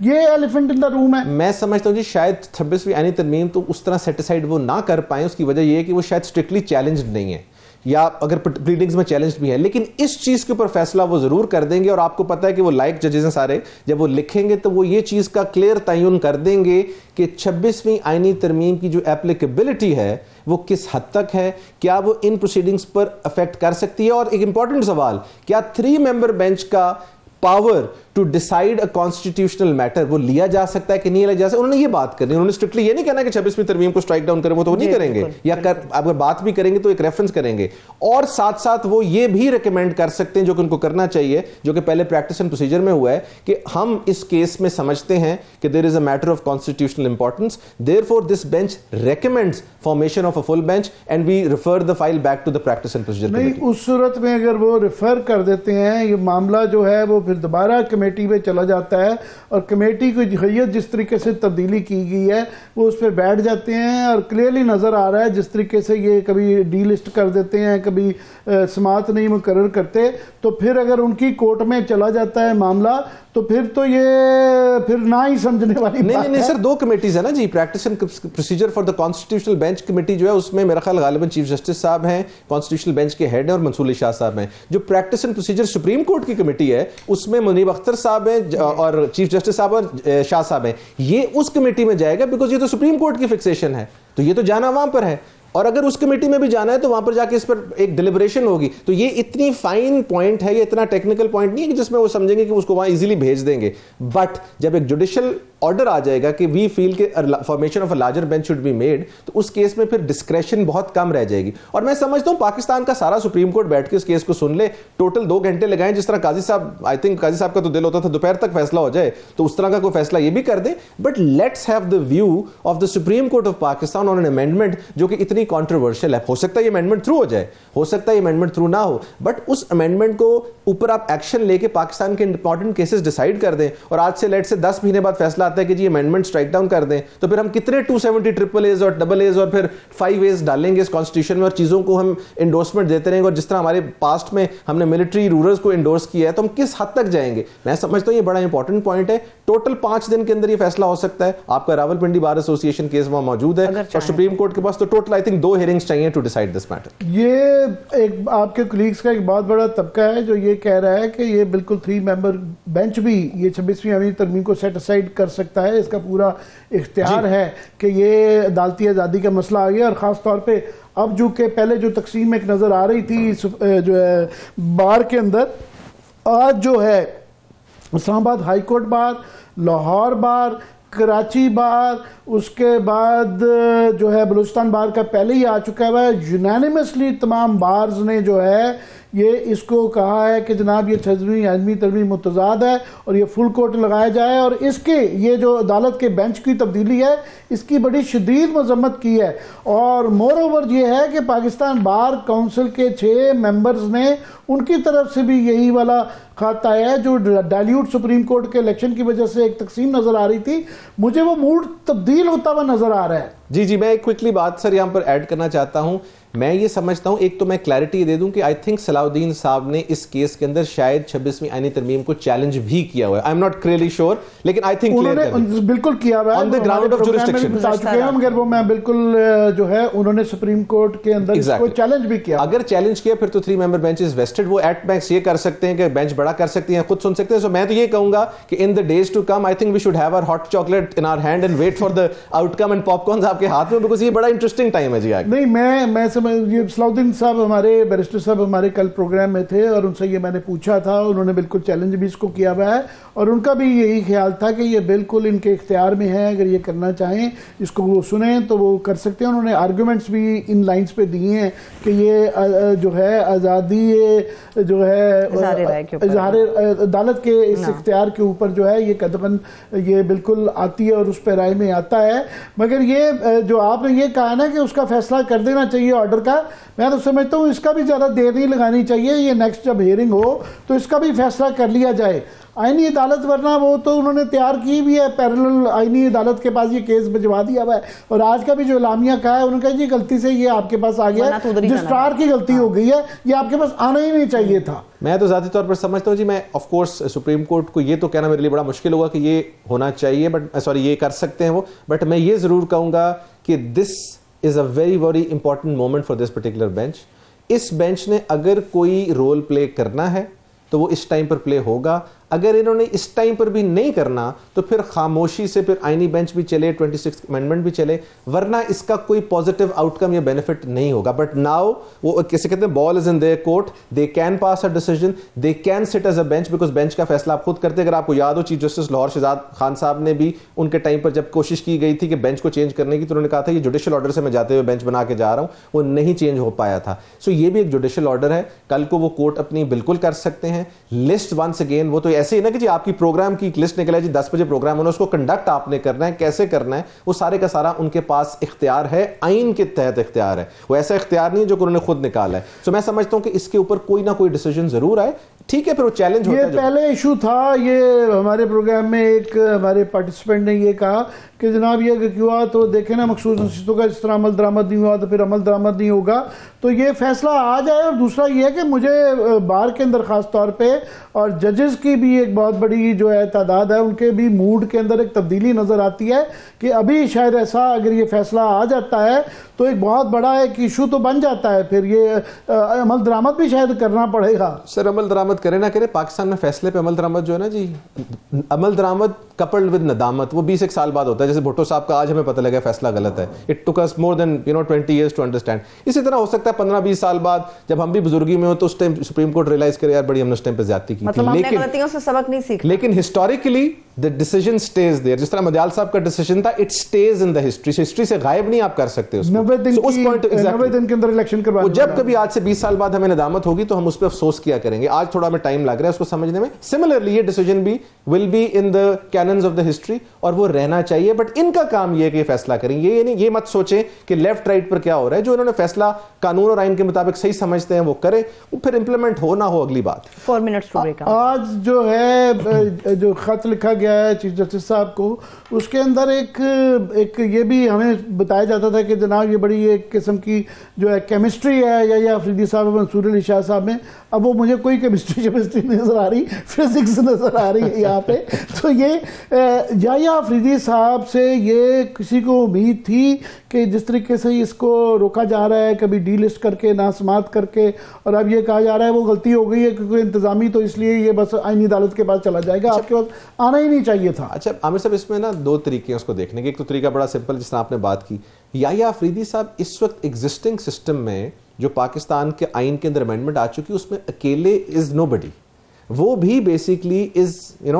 یہ ایلیفنٹ ان دا روم ہے. میں سمجھتا ہوں جی شاید 26ویں آئینی ترمیم تو اس طرح سیٹ اسائیڈ وہ نہ کر پائیں. اس کی وجہ یہ ہے کہ وہ شاید اسٹرکٹلی چیلنجڈ نہیں ہے, یا اگر پلیڈنگز میں چیلنج بھی ہے, لیکن اس چیز کے اوپر فیصلہ وہ ضرور کر دیں گے. اور آپ کو پتا ہے کہ وہ لائک ججز ہیں سارے, جب وہ لکھیں گے تو وہ یہ چیز کا کلیئر تعین کر دیں گے کہ 26ویں آئینی ترمیم کی جو اپلیکیبلٹی ہے وہ کس حد تک ہے, کیا وہ ان پروسیڈنگز پر افیکٹ کر سکتی ہے. اور ایک امپورٹنٹ سوال, کیا 3 ممبر بینچ کا power to decide a constitutional matter وہ لیا جا سکتا ہے کہ نہیں لیا جا سکتا. انہوں نے یہ بات کرنی, انہوں نے اسٹرکٹلی یہ نہیں کہنا کہ 26ویں ترمیم کو اسٹرائک ڈاؤن کریں, وہ تو نہیں کریں گے, یا اگر بات بھی کریں گے تو ایک ریفرنس کریں گے. اور ساتھ ساتھ وہ یہ بھی ریکمینڈ کر سکتے ہیں جو کہ ان کو کرنا چاہیے, جو کہ پہلے پریکٹس اینڈ پروسیجر میں ہوا ہے, کہ ہم اس کیس میں سمجھتے ہیں کہ there is a matter of constitutional importance, therefore this bench recommends formation of a full bench and we refer the file back to the practice and procedure. نہیں, اس صورت میں اگر وہ ریفر کر دیتے ہیں یہ معاملہ جو ہے وہ پھر دوبارہ کمیٹی میں چلا جاتا ہے, اور کمیٹی کو حیثیت جس طریقے سے تبدیلی کی گئی ہے وہ اس پہ بیٹھ جاتے ہیں, اور کلیئرلی نظر آ رہا ہے جس طریقے سے یہ کبھی ڈی لسٹ کر دیتے ہیں, کبھی سماعت نہیں مقرر کرتے, تو پھر اگر ان کی کورٹ میں چلا جاتا ہے معاملہ تو پھر تو یہ پھر نہ ہی سمجھنے والی بات ہے. نہیں سر, 2 کمیٹیز ہیں نا جی, practice and procedure for the constitutional bench committee جو ہے اس میں میرا خیال غالباً چیف جسٹس صاحب ہیں, کانسٹیٹیوشنل بینچ کے ہیڈ ہیں, اور منصور علی شاہ صاحب ہیں. جو practice and procedure supreme court کی کمیٹی ہے اس میں منیب اختر صاحب ہیں اور چیف جسٹس صاحب اور شاہ صاحب ہیں. یہ اس کمیٹی میں جائے گا بیکاز یہ تو سپریم کورٹ کی فکسیشن ہے, تو یہ تو جانا وہاں پر ہے. اور اگر اس کمیٹی میں بھی جانا ہے تو وہاں پر جا کے اس پر ایک ڈیلیبریشن ہوگی. تو یہ اتنی فائن پوائنٹ ہے, یہ اتنا ٹیکنیکل پوائنٹ نہیں ہے کہ جس میں وہ سمجھیں گے کہ اس کو وہاں ایزیلی بھیج دیں گے. بٹ جب ایک جوڈیشل آرڈر آ جائے گا کہ وی فیل کہ formation of a larger bench should be made, تو اس کیس میں پھر ڈسکریشن بہت کم رہ جائے گی. اور میں سمجھتا ہوں پاکستان کا سارا سپریم کورٹ بیٹھ کے اس کیس کو سن لے, ٹوٹل 2 گھنٹے لگائیں, جس طرح قاضی صاحب, آئی تھنک قاضی صاحب کا تو دل ہوتا تھا دوپہر تک فیصلہ ہو جائے, تو اس طرح کا کوئی فیصلہ یہ بھی کر دیں. But let's have the view of the Supreme Court of Pakistan on an amendment جو کہ اتنی کانٹروورشل ہے. ہو سکتا ہے یہ امینڈمنٹ تھرو ہو جائے, ہو سکتا ہے یہ امینڈمنٹ تھرو نہ ہو, بٹ اس امینڈمنٹ کو اوپر آپ ایکشن لے کے پاکستان کے امپورٹنٹ کیسز ڈیسائیڈ کر دیں, اور آج سے لیٹ سے 10 مہینے بعد فیصلہ آتا ہے کہ جی امینڈمنٹ اسٹرائک ڈاؤن کر دیں, تو پھر ہم کتنے 270 ٹرپل ایز اور ڈبل ایز اور پھر 5 ایز ڈالیں گے اس کانسٹیٹیوشن میں, اور چیزوں کو ہم انڈورسمنٹ دیتے رہیں گے. اور جس طرح ہمارے پاسٹ میں ہم نے ملٹری رولرز کو انڈورس کیا ہے, تو ہم کس حد تک جائیں گے. میں سمجھتا ہوں یہ بڑا امپورٹنٹ پوائنٹ ہے. ٹوٹل 5 دن کے اندر یہ فیصلہ ہو سکتا ہے. آپ کا Rawal Pindi bar association case وہاں موجود ہے, اور سپریم کورٹ کے پاس تو ٹوٹل آئی تھنک 2 ہیئرنگز چاہیے ٹو ڈیسائیڈ دس میٹر. یہ ایک آپ کے کولیگز کا ایک بہت بڑا طبقہ ہے جو یہ کہہ رہا ہے کہ یہ بالکل 3 ممبر بینچ بھی یہ 26ویں آئینی ترمیم کو سیٹ اسائیڈ کر سکتا ہے, اس کا پورا اختیار ہے کہ یہ عدالتی آزادی کا مسئلہ آ گیا. اور خاص طور پہ اب جو کہ پہلے جو تقسیم ایک نظر آ رہی تھی جو ہے بار کے اندر، آج جو ہے اسلام آباد ہائی کورٹ بار، لاہور بار، کراچی بار، اس کے بعد جو ہے بلوچستان بار کا پہلے ہی آ چکا ہے. یونینیمسلی تمام بارز نے جو ہے یہ اس کو کہا ہے کہ جناب یہ 6ویں ترمیم متضاد ہے اور یہ فل کورٹ لگایا جائے، اور اس کے یہ جو عدالت کے بینچ کی تبدیلی ہے اس کی بڑی شدید مذمت کی ہے. اور مور اوور یہ ہے کہ پاکستان بار کونسل کے 6 ممبرز نے ان کی طرف سے بھی یہی والا خط آیا ہے. جو ڈائلیوٹ سپریم کورٹ کے الیکشن کی وجہ سے ایک تقسیم نظر آ رہی تھی، مجھے وہ موڈ تبدیل ہوتا ہوا نظر آ رہا ہے. جی میں ایک کوئکلی بات سر یہاں پر ایڈ کرنا چاہتا ہوں. میں یہ سمجھتا ہوں، ایک تو میں کلیئرٹی دے دوں کہ آئی تھنک صلاح الدین صاحب نے اس کیس کے اندر شاید 26ویں آئینی ترمیم کو چیلنج بھی کیا ہوا ہے. I am not really sure, لیکن آئی تھنک انہوں نے بالکل کیا ہوا ہے آن دی گراؤنڈ آف جورسڈکشن بتا چکے ہیں، مگر وہ میں بالکل جو ہے انہوں نے سپریم کورٹ کے اندر اس کو چیلنج بھی کیا. اگر چیلنج کیا پھر تو 3 ممبر بینچ از ویسٹڈ. وہ ایٹ میکس یہ کر سکتے ہیں کہ بینچ بڑا کر سکتے ہیں، خود سن سکتے ہیں. سو میں تو یہ کہوں گا کہ in the days to come I think we should have our hot chocolate in our hand and wait for the outcome and popcorns آپ کے ہاتھ میں، بیکاز یہ بڑا انٹرسٹنگ ٹائم ہے. جی آگے نہیں، میں سمجھ یہ صلاح الدین صاحب ہمارے بیرسٹر صاحب ہمارے کل پروگرام میں تھے اور ان سے یہ میں نے پوچھا تھا، انہوں نے بالکل چیلنج بھی اس کو کیا ہوا ہے اور ان کا بھی یہی خیال تھا کہ یہ بالکل ان کے اختیار میں ہے، اگر یہ کرنا چاہیں اس کو وہ سنیں تو وہ کر سکتے ہیں. انہوں نے آرگومنٹس بھی ان لائنز پہ دیے ہیں کہ یہ جو ہے آزادی جو ہے اظہار عدالت کے اس اختیار کے اوپر جو ہے یہ قدغن یہ بالکل آتی ہے اور اس پہ رائے میں آتا ہے. مگر یہ جو آپ نے یہ کہا نا کہ اس کا فیصلہ کر دینا چاہیے آرڈر کا، میں تو سمجھتا ہوں اس کا بھی زیادہ دیر نہیں لگانی چاہیے. یہ نیکسٹ جب ہیئرنگ ہو تو اس کا بھی فیصلہ کر لیا جائے. آئینی عدالت ورنہ وہ تو انہوں نے تیار کی بھی ہے، پیرلل آئینی عدالت کے پاس یہ کیس بھجوا دیا ہوا ہے. اور آج کا بھی جو اعلامیہ کہا ہے انہوں نے کہا جی غلطی سے یہ آپ کے پاس آ گیا ہے، رجسٹرار کی غلطی ہو گئی ہے، یہ آپ کے پاس آنا ہی نہیں چاہیے تھا. میں تو ذاتی طور پر سمجھتا ہوں جی، میں آف کورس سپریم کورٹ کو یہ تو کہنا میرے لیے بڑا مشکل ہوگا کہ یہ ہونا چاہیے، بٹ سوری یہ کر سکتے ہیں وہ، بٹ میں یہ ضرور کہوں گا کہ this is a very very important moment for this particular bench. اس بینچ نے اگر کوئی رول پلے کرنا ہے تو وہ اس ٹائم پر پلے ہوگا. اگر انہوں نے اس ٹائم پر بھی نہیں کرنا تو پھر خاموشی سے پھر آئینی بینچ بھی چلے، 26 امینڈمنٹ بھی چلے، ورنہ اس کا کوئی پازیٹیو آؤٹ کم یا بینیفٹ نہیں ہوگا. بٹ ناؤ وہ کیسے کہتے ہیں ball is in their court, they can pass a decision, they can sit as a bench, because bench کا فیصلہ آپ خود کرتے. اگر آپ کو یاد ہو چیف جسٹس لاہور شہزاد خان صاحب نے بھی ان کے ٹائم پر جب کوشش کی گئی تھی کہ بینچ کو چینج کرنے کی تو انہوں نے کہا تھا یہ جوڈیشل آرڈر سے میں جاتے ہوئے بینچ بنا کے جا رہا ہوں، وہ نہیں چینج ہو پایا تھا. سو یہ بھی ایک جوڈیشل آرڈر ہے، کل کو وہ کورٹ اپنی بالکل کر سکتے ہیں. لسٹ ونس اگین وہ تو ایسے ہی نا کہ جی آپ کی پروگرام کی ایک لسٹ نکلا ہے جی 10 بجے پروگرام ہونا، اس کو کنڈکٹ آپ نے کرنا ہے، کیسے کرنا ہے وہ سارے کا سارا ان کے پاس اختیار ہے، آئین کے تحت اختیار ہے. وہ ایسا اختیار نہیں جو کہ انہوں نے خود نکالا ہے. سو میں سمجھتا ہوں کہ اس کے اوپر کوئی نہ کوئی ڈیسیژن ضرور آئے. ٹھیک ہے پھر وہ چیلنج ہوتا ہے. یہ پہلے ایشو تھا، یہ ہمارے پروگرام میں ایک ہمارے پارٹیسپینٹ نے یہ کہا کہ جناب یہ اگر کیوں تو دیکھیں نا مخصوص نشستوں کا اس طرح عمل درآمد نہیں ہوا تو پھر عمل درآمد نہیں ہوگا. تو یہ فیصلہ آ جائے. اور دوسرا یہ ہے کہ مجھے بار کے اندر خاص طور پہ اور ججز کی بھی ایک بہت بڑی جو ہے تعداد ہے، ان کے بھی موڈ کے اندر ایک تبدیلی نظر آتی ہے کہ ابھی شاید ایسا اگر یہ فیصلہ آ جاتا ہے تو ایک بہت بڑا ایک ایشو تو بن جاتا ہے، پھر یہ عمل درآمد بھی شاید کرنا پڑے گا. سر عمل درآمد کرے نہ کرے، پاکستان میں فیصلے پہ عمل درآمد جو ہے نا جی، عمل درآمد کپلڈ ود ندامت، وہ 20 سال بعد ہوتا ہے. جیسے بھٹو صاحب کا آج ہمیں پتہ لگا فیصلہ غلط ہے. It took us more than 20 years to understand. اسی طرح ہو سکتا ہے 15-20 سال بعد جب ہم بھی بزرگی میں ہو تو اس ٹائم سپریم کورٹ ریلائز کرے یار بڑی ہم نے اس ٹائم پہ زیادتی کی تھی، غلطیوں سے سبق نہیں سیکھا. لیکن historically the decision stays there. جس طرح مدیال صاحب کا ڈیسیژن تھا it stays in the history. History سے غائب نہیں آپ کر سکتے اس کو. 90 دن کے اندر الیکشن کروا وہ جب کبھی آج سے 20 سال بعد ہمیں ندامت ہوگی تو ہم اس پہ افسوس کیا کریں گے. آج تھوڑا ہمیں ٹائم لگ رہا ہے اس کو سمجھنے میں. سملرلی یہ ڈیسیژن بھی will be in the canons of the history اور وہ رہنا چاہیے. بٹ ان کا کام یہ ہے کہ یہ فیصلہ کریں. یہ مت سوچیں کہ لیفٹ رائٹ پر کیا ہو رہا ہے. جو انہوں نے فیصلہ قانون اور آئین کے مطابق صحیح سمجھتے ہیں وہ کریں، وہ پھر امپلیمنٹ ہو نہ ہو اگلی بات. 4 منٹس ٹو بریک. آج جو ہے جو خط لکھا گیا ہے چیف جسٹس صاحب کو، اس کے اندر ایک یہ بھی ہمیں بتایا جاتا تھا کہ جناب یہ بڑی ایک قسم کی جو ہے کیمسٹری ہے یا افریدی صاحب منصور علی شاہ صاحب میں. اب وہ مجھے کوئی کیمسٹری نظر آ رہی، فزکس نظر آ رہی ہے یہاں پہ. تو یہ یا افریدی صاحب سے یہ کسی کو امید تھی کہ جس طریقے سے اس کو روکا جا رہا ہے کبھی ڈی لسٹ کر کے نہ سماعت کر کے، اور اب یہ کہا جا رہا ہے وہ غلطی ہو گئی ہے کیونکہ انتظامی تو اس لیے یہ بس آئینی عدالت کے پاس چلا جائے گا، آپ کے پاس آنا ہی نہیں چاہیے تھا. اچھا عامر صاحب اس میں نا 2 طریقے ہیں اس کو دیکھنے کے. ایک تو طریقہ بڑا سمپل جس طرح آپ نے بات کی، یحییٰ آفریدی صاحب اس وقت ایگزسٹنگ سسٹم میں جو پاکستان کے آئین کے اندر امینڈمنٹ آ چکی اس میں اکیلے از نو بڈی, وہ بھی basically is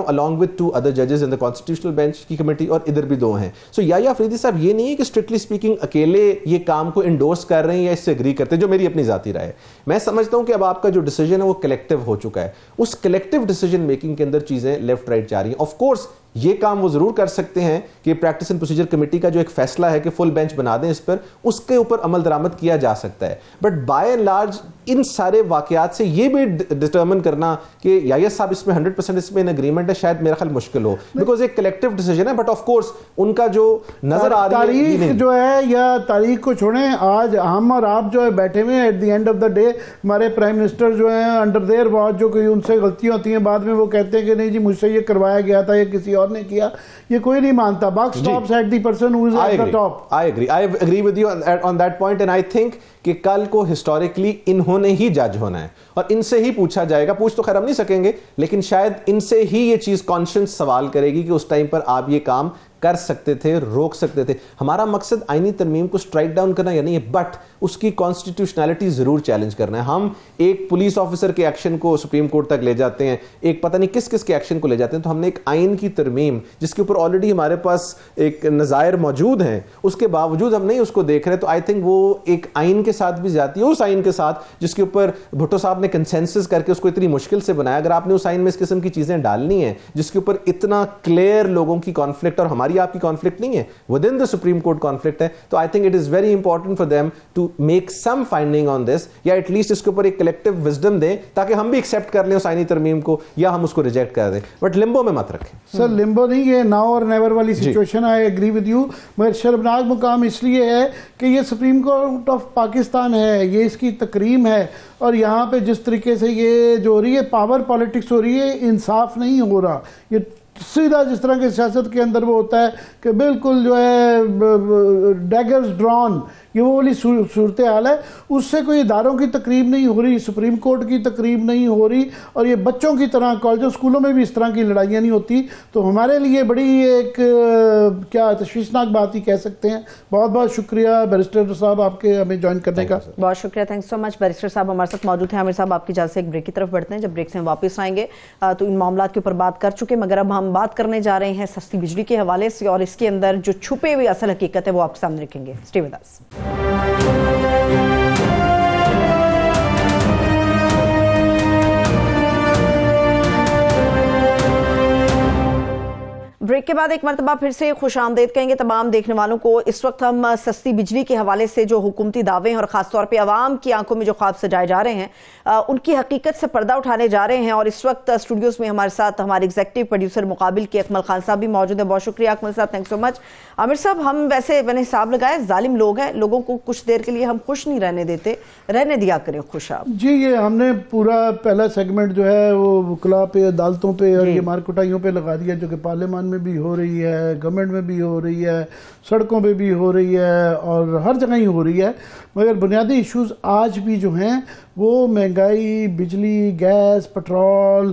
along with 2 other judges in the constitutional bench کی کمیٹی, اور ادھر بھی 2 ہیں. سو یحییٰ آفریدی صاحب یہ نہیں ہے کہ اسٹرکٹلی اسپیکنگ اکیلے یہ کام کو انڈورس کر رہے ہیں یا اس سے اگری کرتے ہیں, جو میری اپنی ذاتی رائے ہے. میں سمجھتا ہوں کہ اب آپ کا جو ڈیسیجن ہے وہ کلیکٹیو ہو چکا ہے, اس کلیکٹیو ڈیسیجن میکنگ کے اندر چیزیں لیفٹ رائٹ جا رہی ہیں. آف کورس یہ کام وہ ضرور کر سکتے ہیں کہ پریکٹس اینڈ پروسیجر کمیٹی کا جو ایک فیصلہ ہے کہ فل بینچ بنا دیں اس پر, اس کے اوپر عمل درآمد کیا جا سکتا ہے. بٹ بائی اینڈ لارج ان سارے واقعات سے یہ بھی ڈٹرمن کرنا کہ یحییٰ صاحب اس میں 100% اس میں ان اگریمنٹ ہے, شاید میرا خیال مشکل ہو, بیکاز ایک کلیکٹیو ڈیسیجن ہے. بٹ آف کورس ان کا جو نظر آ رہی ہے تاریخ جو ہے, یا تاریخ کو چھوڑیں, آج ہم اور آپ جو ہے بیٹھے ہوئے ہیں, at the end of the day ہمارے پرائم منسٹر جو ہیں انڈر دیئر واچ, جو کہ ان سے غلطیاں ہوتی ہیں بعد میں وہ کہتے ہیں کہ نہیں جی مجھ سے یہ کروایا گیا تھا یا کسی اور نے کیا, یہ کوئی نہیں مانتا. buck stops at the person who is at the top. I agree with you on that point, and I think کہ کل کو ہسٹوریکلی انہوں نے ہی جج ہونا ہے اور ان سے ہی پوچھا جائے گا. پوچھ تو خیر ہم نہیں سکیں گے, لیکن شاید ان سے ہی یہ چیز کانشنس سوال کرے گی کہ اس ٹائم پر آپ یہ کام کر سکتے تھے, روک سکتے تھے. ہمارا مقصد آئینی ترمیم کو سٹرائک ڈاؤن کرنا یا نہیں ہے, بٹ اس کی کانسٹیٹیوشنالٹی ضرور چیلنج کرنا ہے. ہم ایک پولیس آفیسر کے ایکشن کو سپریم کورٹ تک لے جاتے ہیں, ایک پتہ نہیں کس کس کے ایکشن کو لے جاتے ہیں, تو ہم نے ایک آئین کی ترمیم جس کے اوپر آلریڈی ہمارے پاس ایک نظائر موجود ہیں, اس کے باوجود ہم نہیں اس کو دیکھ رہے. تو آئی تھنک وہ ایک آئین کے ساتھ بھی زیادتی ہے, اس آئین کے ساتھ جس کے اوپر بھٹو صاحب نے کنسنسس کر کے اس کو اتنی مشکل سے بنایا. اگر آپ نے اس آئین میں اس قسم کی چیزیں ڈالنی ہیں جس کے اوپر اتنا کلیئر لوگوں کی کانفلکٹ, اور ہماری آپ کی کانفلکٹ نہیں ہے, within the Supreme Court conflict ہے, تو I think it is very important for them to make some finding on this, یا at least اس کے اوپر ایک collective wisdom دیں تاکہ ہم بھی accept کر لیں اس آئینی ترمیم کو, یا ہم اس کو reject کر دیں. بٹ لمبو میں مت رکھیں. سر لمبو نہیں, یہ now or never والی سچویشن ہے. I agree with you, مگر شرمناک مقام اس لیے ہے کہ یہ سپریم کورٹ آف پاکستان ہے, یہ اس کی تکریم ہے, اور یہاں پہ جس طریقے سے یہ جو ہو رہی ہے پاور پالیٹکس ہو رہی ہے, انصاف نہیں ہو رہا. یہ سیدھا جس طرح کے سیاست کے اندر وہ ہوتا ہے کہ بالکل جو ہے ڈیگرز ڈران, یہ وہ والی صورتحال ہے. اس سے کوئی اداروں کی تقریب نہیں ہو رہی, سپریم کورٹ کی تقریب نہیں ہو رہی, اور یہ بچوں کی طرح کالجوں اسکولوں میں بھی اس طرح کی لڑائیاں نہیں ہوتی. تو ہمارے لیے بڑی ایک کیا تشویشناک بات ہی کہہ سکتے ہیں. بہت بہت شکریہ بیرسٹر صاحب آپ کے ہمیں جوائن کرنے کا. بہت شکریہ, تھینک سو مچ. بیرسٹر صاحب ہمارے ساتھ موجود ہیں. عامر صاحب آپ کی اجازت سے ایک بریک کی طرف بڑھتے ہیں, جب بریک سے ہم واپس آئیں گے تو ان معاملات کے اوپر بات کر چکے, مگر اب ہم بات کرنے جا رہے ہیں سستی بجلی کے حوالے سے, اور اس کے اندر جو چھپے ہوئے اصل حقیقت ہے وہ آپ کے سامنے رکھیں گے. Stay with us. بریک کے بعد ایک مرتبہ پھر سے خوش آمدید کہیں گے تمام دیکھنے والوں کو. اس وقت ہم سستی بجلی کے حوالے سے جو حکومتی دعوے ہیں اور خاص طور پہ عوام کی آنکھوں میں جو خواب سجائے جا رہے ہیں ان کی حقیقت سے پردہ اٹھانے جا رہے ہیں. اور اس وقت اسٹوڈیوز میں ہمارے ساتھ ہمارے ایگزیکٹو پروڈیوسر مقابل کے اکمل خان صاحب بھی موجود ہیں. بہت شکریہ اکمل صاحب, تھینک سو مچ. عامر صاحب, ہم ویسے میں نے حساب لگایا ظالم لوگ ہیں, لوگوں کو کچھ دیر کے لیے ہم خوش نہیں رہنے دیتے, رہنے دیا کریں خوش. آپ جی, یہ ہم نے پورا پہلا سیگمنٹ جو ہے وہ وکلا پہ, عدالتوں پہ اور یہ مارکٹائیوں پہ لگا دیا, جو کہ پارلیمان میں بھی ہو رہی ہے, گورنمنٹ میں بھی ہو رہی ہے, سڑکوں پہ بھی ہو رہی ہے, اور ہر جگہ ہی ہو رہی ہے. مگر بنیادی ایشوز آج بھی جو ہیں وہ مہنگائی, بجلی, گیس, پٹرول,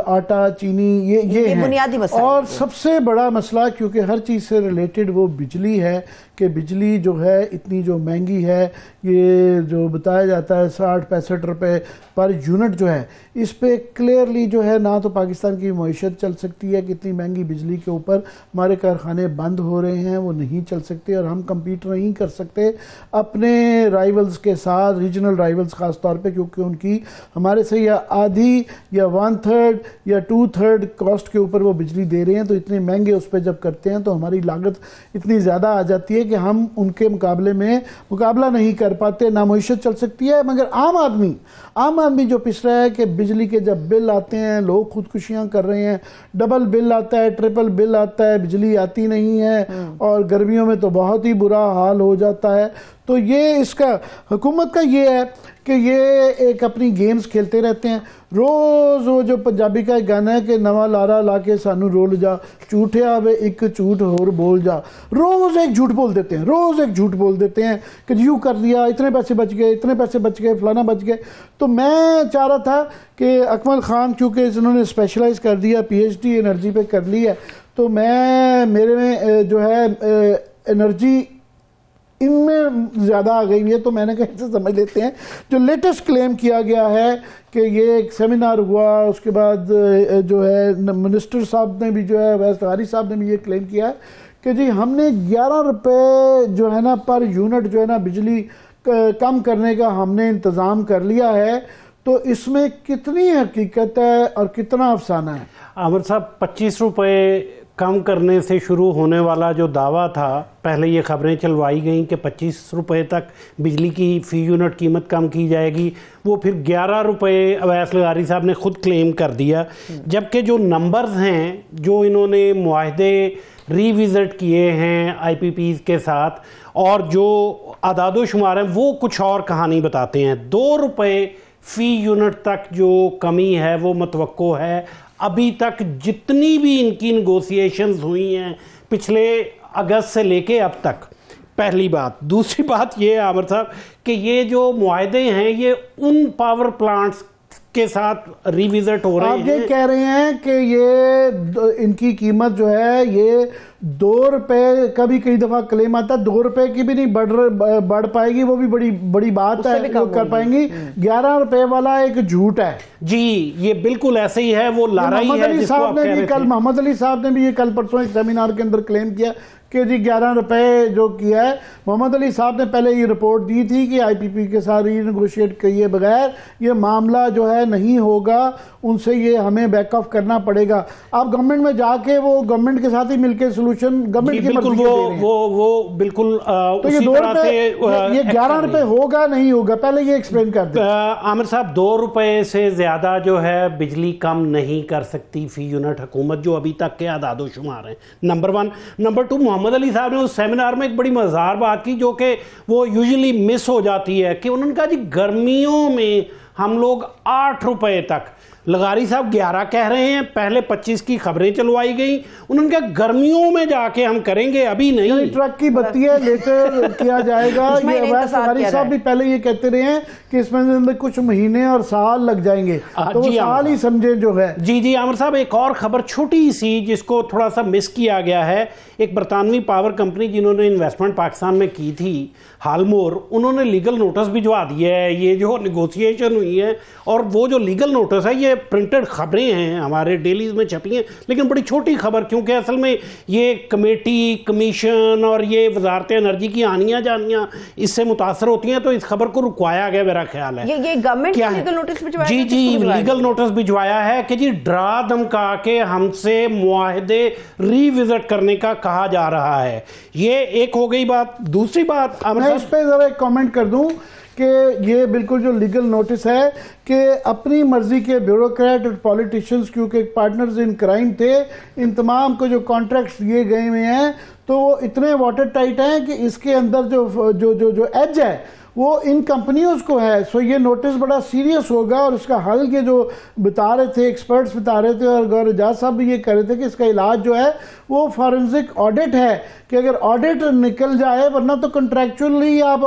آٹا, چینی, یہ ہیں بنیادی مسئلہ. اور سب سے بڑا مسئلہ کیونکہ ہر چیز سے ریلیٹڈ وہ بجلی ہے, کہ بجلی جو ہے اتنی جو مہنگی ہے, یہ جو بتایا جاتا ہے 60-65 روپے پر یونٹ جو ہے, اس پہ کلیئرلی جو ہے نہ تو پاکستان کی معیشت چل سکتی ہے کہ اتنی مہنگی بجلی کے اوپر ہمارے کارخانے بند ہو رہے ہیں, وہ نہیں چل سکتے, اور ہم کمپیٹ نہیں کر سکتے اپنے رائیولز کے ساتھ, ریجنل رائیولز خاص طور پہ, کیونکہ ان کی ہمارے سے یا آدھی یا 1/3 یا 2/3 کاسٹ کے اوپر وہ بجلی دے رہے ہیں. تو اتنے مہنگے اس پہ جب کرتے ہیں تو ہماری لاگت اتنی زیادہ آ جاتی ہے کہ ہم ان کے مقابلے میں مقابلہ نہیں کر پاتے, نہ معیشت چل سکتی ہے. مگر عام آدمی جو پس رہا ہے کہ بجلی کے جب بل آتے ہیں لوگ خودکشیاں کر رہے ہیں, ڈبل بل آتا ہے, ٹرپل بل آتا ہے, بجلی آتی نہیں ہے, اور گرمیوں میں تو بہت ہی برا حال ہو جاتا ہے. تو یہ اس کا حکومت کا یہ ہے کہ یہ ایک اپنی گیمز کھیلتے رہتے ہیں. روز وہ جو پنجابی کا ایک گانا ہے کہ نواں لارا لا کے سانو رول جا, جھوٹیا وے ایک جھوٹ اور بول جا. روز ایک جھوٹ بول دیتے ہیں کہ یوں کر دیا, اتنے پیسے بچ گئے, فلانا بچ گئے. تو میں چاہ رہا تھا کہ اکمل خان چونکہ انہوں نے اسپیشلائز کر دیا, PhD انرجی پہ کر لی ہے, تو میرے میں جو ہے انرجی ان میں زیادہ آ گئی ہے، تو میں نے کہا اسے سمجھ لیتے ہیں. جو لیٹسٹ کلیم کیا گیا ہے کہ یہ ایک سیمینار ہوا، اس کے بعد جو ہے منسٹر صاحب نے بھی جو ہے ویس لغاری صاحب نے بھی یہ کلیم کیا ہے کہ جی ہم نے 11 روپے جو ہے نا پر یونٹ جو ہے نا بجلی کم کرنے کا ہم نے انتظام کر لیا ہے. تو اس میں کتنی حقیقت ہے اور کتنا افسانہ ہے؟ عامر صاحب 25 روپے کم کرنے سے شروع ہونے والا جو دعویٰ تھا، پہلے یہ خبریں چلوائی گئیں کہ 25 روپے تک بجلی کی فی یونٹ قیمت کم کی جائے گی، وہ پھر 11 روپے اویس لغاری صاحب نے خود کلیم کر دیا. جبکہ جو نمبرز ہیں جو انہوں نے معاہدے ری وزٹ کیے ہیں آئی پی پیز کے ساتھ اور جو اعداد و شمار ہیں وہ کچھ اور کہانی بتاتے ہیں. 2 روپے فی یونٹ تک جو کمی ہے وہ متوقع ہے. ابھی تک جتنی بھی ان کی نیگوسیشنز ہوئی ہیں پچھلے اگست سے لے کے اب تک، پہلی بات. دوسری بات یہ ہے عامر صاحب کہ یہ جو معاہدے ہیں یہ ان پاور پلانٹس کے ساتھ ری وزٹ ہو رہے ہیں. آپ یہ کہہ رہے ہیں کہ یہ ان کی قیمت جو ہے یہ 2 روپے کا بھی کئی دفعہ کلیم آتا ہے، 2 روپے کی بھی نہیں بڑھ پائے گی، وہ بھی بڑی بات ہے وہ کر پائیں گی. 11 روپے والا ایک جھوٹ ہے. جی یہ بالکل ایسے ہی ہے، وہ لارا ہی ہے جس کو آپ کہہ رہے تھے. محمد علی صاحب نے بھی یہ کل پرسوں ایک سیمینار کے اندر کلیم کیا کہ جی 11 روپے جو کیا ہے. محمد علی صاحب نے پہلے یہ رپورٹ دی تھی کہ آئی پی پی کے ساتھ ری نیگوشیٹ کیے بغیر یہ معاملہ جو ہے نہیں ہوگا، ان سے یہ ہمیں بیک آف کرنا پڑے گا. آپ گورنمنٹ میں جا کے وہ گورنمنٹ کے ساتھ ہی مل کے سولوشن گورنمنٹ کی مرضی کے دے رہے ہیں. وہ بالکل تو یہ 2 روپے یہ 11 روپے ہوگا نہیں ہوگا، پہلے یہ ایکسپلین کر دیں. عامر صاحب 2 روپے سے زیادہ جو ہے بجلی کم نہیں کر سکتی فی یونٹ حکومت، جو ابھی تک کے اعداد و شمار ہیں. نمبر 1. نمبر 2، محمد علی صاحب نے اس سیمینار میں ایک بڑی مزار بات کی جو کہ وہ یوزلی مس ہو جاتی ہے، کہ انہوں نے کہا جی گرمیوں میں ہم لوگ 8 روپے تک، لغاری صاحب 11 کہہ رہے ہیں، پہلے 25 کی خبریں چلوائی گئیں، انہوں نے کہا گرمیوں میں جا کے ہم کریں گے، ابھی نہیں. ٹرک کی بتی ہے لیٹر کیا جائے گا. یہ اویس لغاری صاحب بھی پہلے یہ کہتے رہے ہیں کہ اس میں کچھ مہینے اور سال لگ جائیں گے، تو وہ سال ہی سمجھے جو ہے. جی عامر صاحب ایک اور خبر چھوٹی سی جس کو تھوڑا سا مس کیا گیا ہے. ایک برطانوی پاور کمپنی جنہوں نے انویسٹمنٹ پاکستان میں کی تھی، ہالمور، انہوں نے لیگل نوٹس بھجوا دیے ہے. یہ جو نیگوسیشن ہوئی ہے اور وہ جو لیگل نوٹس ہے یہ پرنٹڈ خبریں ہیں ہمارے ڈیلیز میں چھپی ہیں، لیکن بڑی چھوٹی خبر، کیونکہ اصل میں یہ کمیٹی، کمیشن اور یہ وزارت انرجی کی آنیاں جانیاں اس سے متاثر ہوتی ہیں، تو اس خبر کو رکوایا گیا میرا خیال ہے. یہ گورنمنٹ نے لیگل نوٹس بھجوایا ہے؟ جی لیگل نوٹس بھجوایا ہے کہ جی ڈرا دھمکا کے ہم سے معاہدے ری وزٹ کرنے کا کہا جا رہا ہے. یہ ایک ہو گئی بات. دوسری بات میں اس پہ ذرا ایک کامنٹ کر دوں کہ یہ بالکل جو لیگل نوٹس ہے کہ اپنی مرضی کے بیوروکریٹ اور پولیٹیشنز کیونکہ پارٹنرز ان کرائم تھے، ان تمام کو جو کانٹریکٹس دیے گئے ہوئے ہیں تو وہ اتنے واٹر ٹائٹ ہیں کہ اس کے اندر جو ایج ہے وہ ان کمپنیوز کو ہے. سو یہ نوٹس بڑا سیریس ہوگا اور اس کا حل یہ جو بتا رہے تھے ایکسپرٹس بتا رہے تھے اور گور اعجاز صاحب بھی یہ کہہ رہے تھے کہ اس کا علاج جو ہے وہ فارنزک آڈٹ ہے، کہ اگر آڈٹ نکل جائے، ورنہ تو کنٹریکچولی آپ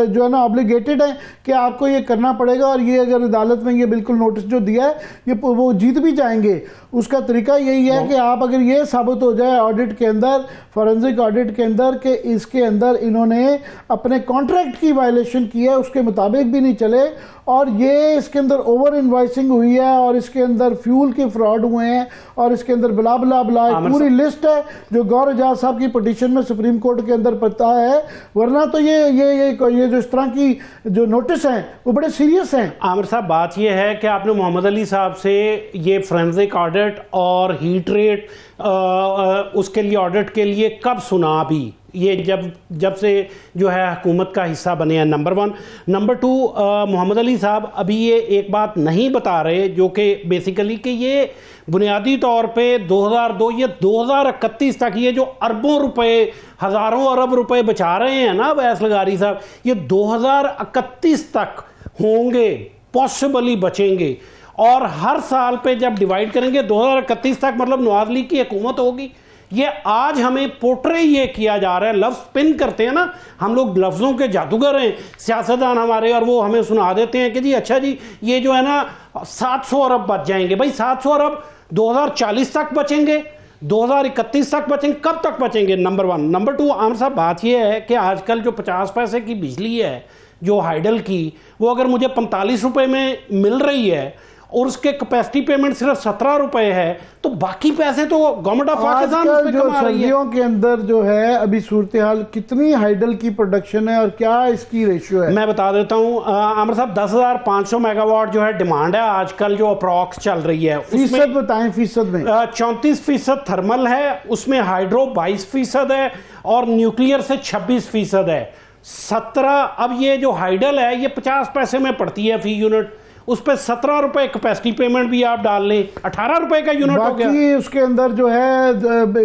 جو ہے نا آبلیگیٹڈ ہیں کہ آپ کو یہ کرنا پڑے گا. اور یہ اگر عدالت میں یہ بالکل نوٹس جو دیا ہے یہ وہ جیت بھی جائیں گے. اس کا طریقہ یہی ہے کہ آپ اگر یہ ثابت ہو جائے آڈٹ کے اندر، فارنزک آڈٹ کے اندر، کہ اس کے اندر انہوں نے اپنے کانٹریکٹ کی وائلیشن کی ہے، اس کے مطابق بھی نہیں چلے اور یہ اس کے اندر اوور انوائسنگ ہوئی ہے اور اس کے اندر فیول کے فراڈ ہوئے ہیں اور اس کے اندر بلا بلا بلا ایک پوری لسٹ ہے جو گور اعجاز صاحب کی پٹیشن میں سپریم کورٹ کے اندر پتا ہے. ورنہ تو یہ جو اس طرح کی جو نوٹس ہیں وہ بڑے سیریس ہیں. عامر صاحب بات یہ ہے کہ آپ نے محمد علی صاحب سے یہ فورینزک آڈٹ اور ہیٹ ریٹ اس کے لیے آڈٹ کے لیے کب سنا؟ ابھی یہ جب سے جو ہے حکومت کا حصہ بنے ہیں. نمبر 1. نمبر 2، محمد علی صاحب ابھی یہ ایک بات نہیں بتا رہے جو کہ بیسیکلی کہ یہ بنیادی طور پہ 2002 یا 2031 تک یہ جو اربوں روپے، ہزاروں ارب روپے بچا رہے ہیں نا اویس لغاری صاحب، یہ 2031 تک ہوں گے، پاسبلی بچیں گے. اور ہر سال پہ جب ڈیوائیڈ کریں گے 2031 تک، مطلب نواز لیگ کی حکومت ہوگی. یہ آج ہمیں پورٹرے یہ کیا جا رہا ہے، لفظ پن کرتے ہیں نا ہم لوگ، لفظوں کے جادوگر ہیں سیاستدان ہمارے، اور وہ ہمیں سنا دیتے ہیں کہ جی اچھا جی یہ جو ہے نا 700 ارب بچ جائیں گے. بھائی 700 ارب 2040 تک بچیں گے، 2031 تک بچیں, کب تک بچیں گے؟ نمبر 1. نمبر 2, عامر صاحب بات یہ ہے کہ آج کل جو 50 پیسے کی بجلی ہے جو ہائیڈل کی, وہ اگر مجھے 45 روپے میں مل رہی ہے اور اس کے کیپیسٹی پیمنٹ صرف 17 روپے ہے, تو باقی پیسے تو گورنمنٹ آف پاکستان اس پہ کما رہی ہے. سردیوں کے اندر جو ہے ابھی صورتحال کتنی ہائیڈل کی پروڈکشن ہے اور کیا اس کی ریشیو ہے؟ میں بتا دیتا ہوں عامر صاحب, 10,500 میگا واٹ جو ہے ڈیمانڈ ہے آج کل جو اپروکس چل رہی ہے. فیصد بتائیں فیصد میں. 34% تھرمل ہے, اس میں ہائیڈرو 22% ہے اور نیوکلیئر سے 26% ہے. 17 اب یہ جو ہائیڈل ہے یہ 50 پیسے میں پڑتی ہے فی یونٹ, اس پہ 17 روپے کیپیسٹی پیمنٹ بھی آپ ڈال لیں, 18 روپے کا یونٹ ہو گیا. باقی اس کے اندر جو ہے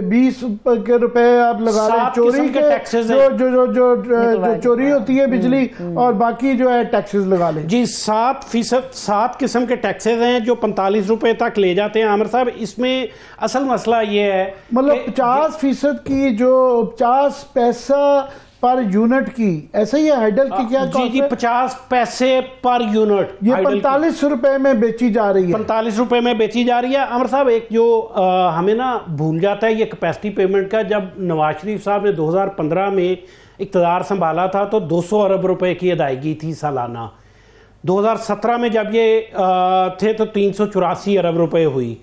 20 روپے آپ لگا لیں چوری کے, جو چوری ہوتی ہے بجلی, اور باقی جو ہے ٹیکسز لگا لیں. جی 7 قسم کے ٹیکسز ہیں جو 45 روپے تک لے جاتے ہیں. عامر صاحب اس میں اصل مسئلہ یہ ہے, مطلب 50% کی جو 50 پیسہ پر یونٹ کی, ایسا ہی ہے ہائیڈل کی کیا کاسٹ ہے؟ جی 50 پیسے پر یونٹ, یہ 45 روپے میں بیچی جا رہی ہے. 45 روپے میں بیچی جا رہی ہے. عامر صاحب ایک جو ہمیں نا بھول جاتا ہے یہ کیپیسٹی پیمنٹ کا, جب نواز شریف صاحب نے 2015 میں اقتدار سنبھالا تھا تو 200 ارب روپے کی ادائیگی تھی سالانہ. 2017 میں جب یہ تھے تو 384 ارب روپے ہوئی.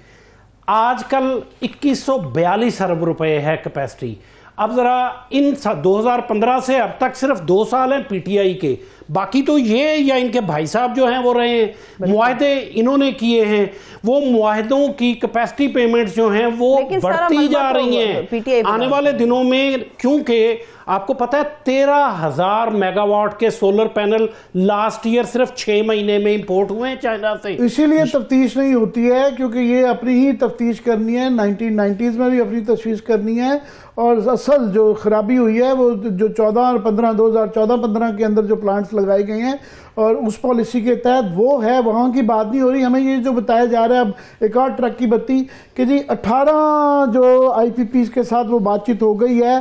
آج کل 2142 ارب روپے ہے کیپیسٹی. اب ذرا ان 2015 سے اب تک صرف 2 سال ہیں پی ٹی آئی کے, باقی تو یہ یا ان کے بھائی صاحب جو ہیں وہ رہے ہیں, معاہدے انہوں نے کیے ہیں, وہ معاہدوں کی کیپیسٹی پیمنٹس جو ہیں وہ بڑھتی جا رہی ہیں آنے والے دنوں میں, کیونکہ آپ کو پتا ہے 13,000 میگا واٹ کے سولر پینل لاسٹ ایئر صرف 6 مہینے میں امپورٹ ہوئے ہیں چائنا سے. اسی لیے تفتیش نہیں ہوتی ہے کیونکہ یہ اپنی ہی تفتیش کرنی ہے, 1990s میں بھی اپنی تشخیص کرنی ہے, اور اصل جو خرابی ہوئی ہے وہ جو 14 اور 15 2014-15 کے اندر جو پلانٹس لگائے گئے ہیں اور اس پالیسی کے تحت وہ ہے, وہاں کی بات نہیں ہو رہی. ہمیں یہ جو بتایا جا رہا ہے اب ایک اور ٹرک کی بتی کہ جی 18 جو آئی پی پیز کے ساتھ وہ بات چیت ہو گئی ہے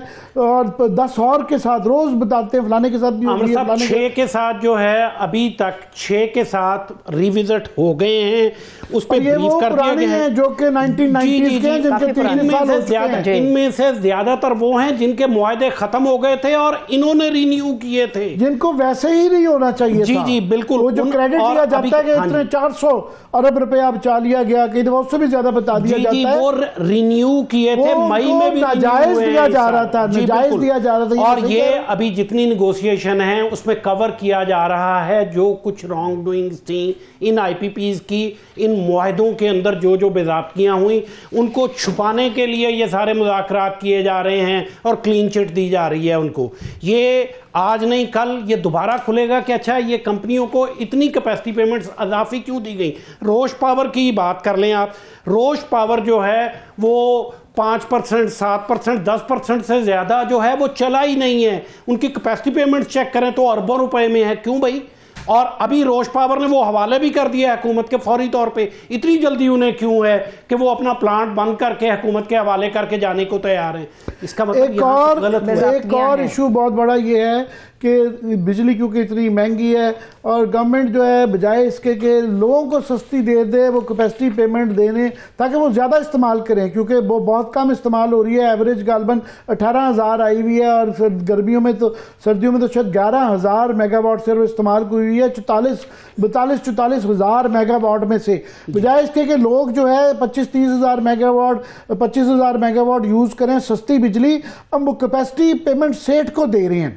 اور 10 اور کے ساتھ روز بتاتے ہیں فلانے کے ساتھ بھی ہو گئی ہے, 6 کے ساتھ جو ہے ابھی تک 6 کے ساتھ ریوزٹ ہو گئے ہیں, اس پہ بریف کر دیا گیا ہے جو کہ 1990s کے ہیں, جن کے 3 سال ہو چکے ہیں. ان میں سے زیادہ تر وہ ہیں جن کے معاہدے ختم ہو گئے تھے اور انہوں نے رینیو کیے تھے, جن کو ویسے ہی نہیں ہونا چاہیے تھا. جی بالکل, وہ جو کریڈٹ دیا جاتا ہے کہ اتنے 400 ارب روپے آپ چاہ لیا گیا, کئی دفعہ اس سے بھی زیادہ بتا دیا جاتا ہے. وہ رینیو کیے تھے مئی میں بھی, ناجائز دیا جا رہا تھا, ناجائز دیا جا رہا تھا. اور یہ ابھی جتنی نیگوشیشن ہیں اس میں کور کیا جا رہا ہے جو کچھ رانگ ڈوئنگز تھیں ان آئی پی پیز کی, ان معاہدوں کے اندر جو بے ضابطگیاں ہوئیں ان کو چھپانے کے لیے یہ سارے مذاکرات کیے جا رہے ہیں اور کلین چٹ دی جا رہی ہے ان کو. یہ آج نہیں کل یہ دوبارہ کھلے گا کہ اچھا یہ کمپنیوں کو اتنی کیپیسٹی پیمنٹس اضافی کیوں دی گئی. روش پاور کی بات کر لیں آپ, روش پاور جو ہے وہ 5%, 7%, 10% سے زیادہ جو ہے وہ چلا ہی نہیں ہے. ان کی کیپیسٹی پیمنٹ چیک کریں تو اربوں روپے میں ہے. کیوں بھائی؟ اور ابھی روش پاور نے وہ حوالے بھی کر دیا ہے حکومت کے فوری طور پہ. اتنی جلدی انہیں کیوں ہے کہ وہ اپنا پلانٹ بند کر کے حکومت کے حوالے کر کے جانے کو تیار ہیں؟ اس کا مطلب ایک اور ایشو بہت بڑا یہ ہے کہ بجلی کیونکہ اتنی مہنگی ہے اور گورنمنٹ جو ہے بجائے اس کے کہ لوگوں کو سستی دے دے وہ کیپیسٹی پیمنٹ دینے تاکہ وہ زیادہ استعمال کریں, کیونکہ وہ بہت کم استعمال ہو رہی ہے. ایوریج غالباً 18,000 آئی ہوئی ہے اور گرمیوں میں تو سردیوں میں تو شاید 11,000 میگا واٹ سے وہ استعمال ہوئی ہے. 44,000 میگا واٹ میں سے بجائے اس کے کہ لوگ جو ہے 25,000-30,000 mega what 25,000 mega what use کریں سستی بجلی, اب وہ کیپیسٹی پیمنٹ سیٹ کو دے رہے ہیں.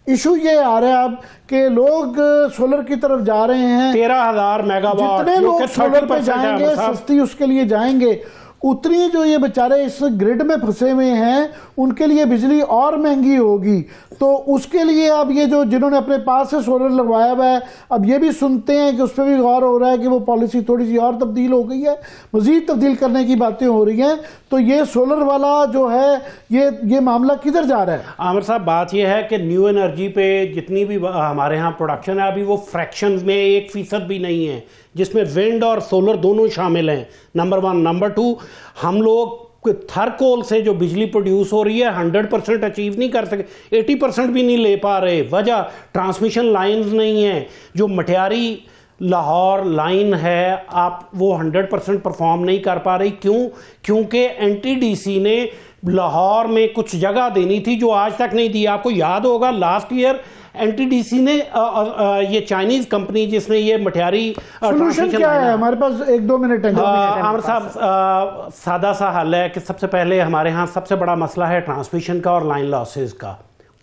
ایشو یہ آ رہا ہے اب کہ لوگ سولر کی طرف جا رہے ہیں, 13,000 میگا واٹ جتنے لوگ سولر پہ جائیں گے سستی اس کے لیے جائیں گے, اتنی جو یہ بیچارے اس گرڈ میں پھنسے ہوئے ہیں ان کے لیے بجلی اور مہنگی ہوگی. تو اس کے لیے اب یہ جو جنہوں نے اپنے پاس سے سولر لگوایا ہوا ہے اب یہ بھی سنتے ہیں کہ اس پہ بھی غور ہو رہا ہے کہ وہ پالیسی تھوڑی سی اور تبدیل ہو گئی ہے, مزید تبدیل کرنے کی باتیں ہو رہی ہیں. تو یہ سولر والا جو ہے یہ معاملہ کدھر جا رہا ہے؟ عامر صاحب بات یہ ہے کہ نیو انرجی پہ جتنی بھی ہمارے ہاں پروڈکشن ہے ابھی وہ فریکشنز میں 1% بھی نہیں ہے, جس میں ونڈ اور سولر دونوں شامل ہیں. نمبر 1. نمبر 2, ہم لوگ تھر کول سے جو بجلی پروڈیوس ہو رہی ہے 100% اچیو نہیں کر سکے, 80% بھی نہیں لے پا رہے. وجہ ٹرانسمیشن لائنز نہیں ہیں, جو مٹیاری لاہور لائن ہے آپ وہ 100% پرفارم نہیں کر پا رہی. کیونکہ این ٹی ڈی سی نے لاہور میں کچھ جگہ دینی تھی جو آج تک نہیں دی. آپ کو یاد ہوگا last year N T D C نے یہ چائنیز کمپنی جس نے یہ مٹھیاری سولوشن کیا ہے؟ ہمارے پاس 1-2 منٹ ہے. عامر صاحب سادہ سا حل ہے کہ سب سے پہلے ہمارے ہاں سب سے بڑا مسئلہ ہے ٹرانسمیشن کا اور لائن لاسز کا.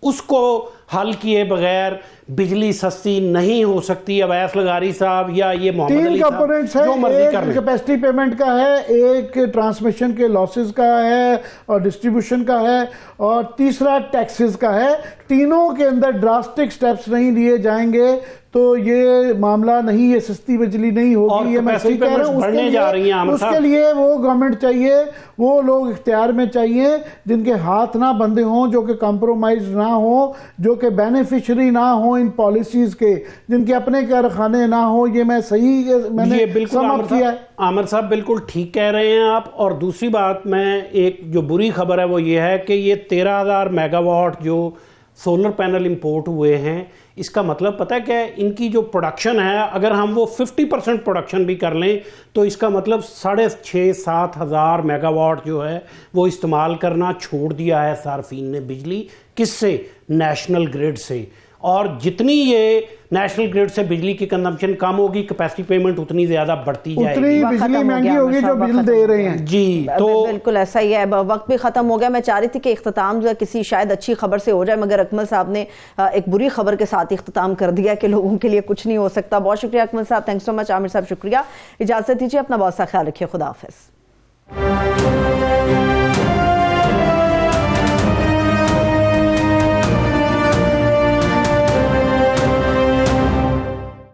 اس کو حل کیے بغیر بجلی سستی نہیں ہو سکتی. اویس لغاری صاحب یا یہ محمد علی صاحب جو مرضی کر لیں. ایک کیپیسٹی پیمنٹ کا ہے, ایک ٹرانسمیشن کے لاسز کا ہے اور ڈسٹریبیوشن کا ہے, اور تیسرا ٹیکسز کا ہے. تینوں کے اندر ڈراسٹک سٹیپس نہیں لیے جائیں گے تو یہ معاملہ نہیں, یہ سستی بجلی نہیں ہوگی. یہ میں صحیح کہہ رہا ہوں. اس کے لیے وہ گورنمنٹ چاہیے, وہ لوگ اختیار میں چاہیے جن کے ہاتھ نہ بندے ہوں, جو کہ کمپرومائز نہ ہوں, جو کہ بینیفیشری نہ ہوں ان پالیسیز کے, جن کے اپنے کارخانے نہ ہوں. یہ میں صحیح میں نے سم اپ کیا ہے. عامر صاحب بالکل ٹھیک کہہ رہے ہیں آپ. اور دوسری بات میں ایک جو بری خبر ہے وہ یہ ہے کہ یہ 13,000 میگا واٹ جو سولر پینل امپورٹ ہوئے ہیں, اس کا مطلب پتہ ہے کہ ان کی جو پروڈکشن ہے اگر ہم وہ 50% پروڈکشن بھی کر لیں تو اس کا مطلب 6,500-7 ہزار میگا واٹ جو ہے وہ استعمال کرنا چھوڑ دیا ہے صارفین نے بجلی. کس سے؟ نیشنل گریڈ سے. اور جتنی یہ نیشنل گریڈ سے بجلی کی کنزمپشن کم ہوگی, کیپیسٹی پیمنٹ اتنی زیادہ بڑھتی جائے گی, اتنی بجلی مہنگی ہوگی جو بل دے رہے ہیں. جی تو بالکل ایسا ہی ہے. وقت بھی ختم ہو گیا. میں چاہ رہی تھی کہ اختتام جو ہے کسی شاید اچھی خبر سے ہو جائے, مگر اکمل صاحب نے ایک بری خبر کے ساتھ اختتام کر دیا کہ لوگوں کے لیے کچھ نہیں ہو سکتا. بہت شکریہ اکمل صاحب, تھینکس سو مچ. عامر صاحب شکریہ. اجازت دیجیے, اپنا بہت سا خیال رکھیے. خدا حافظ.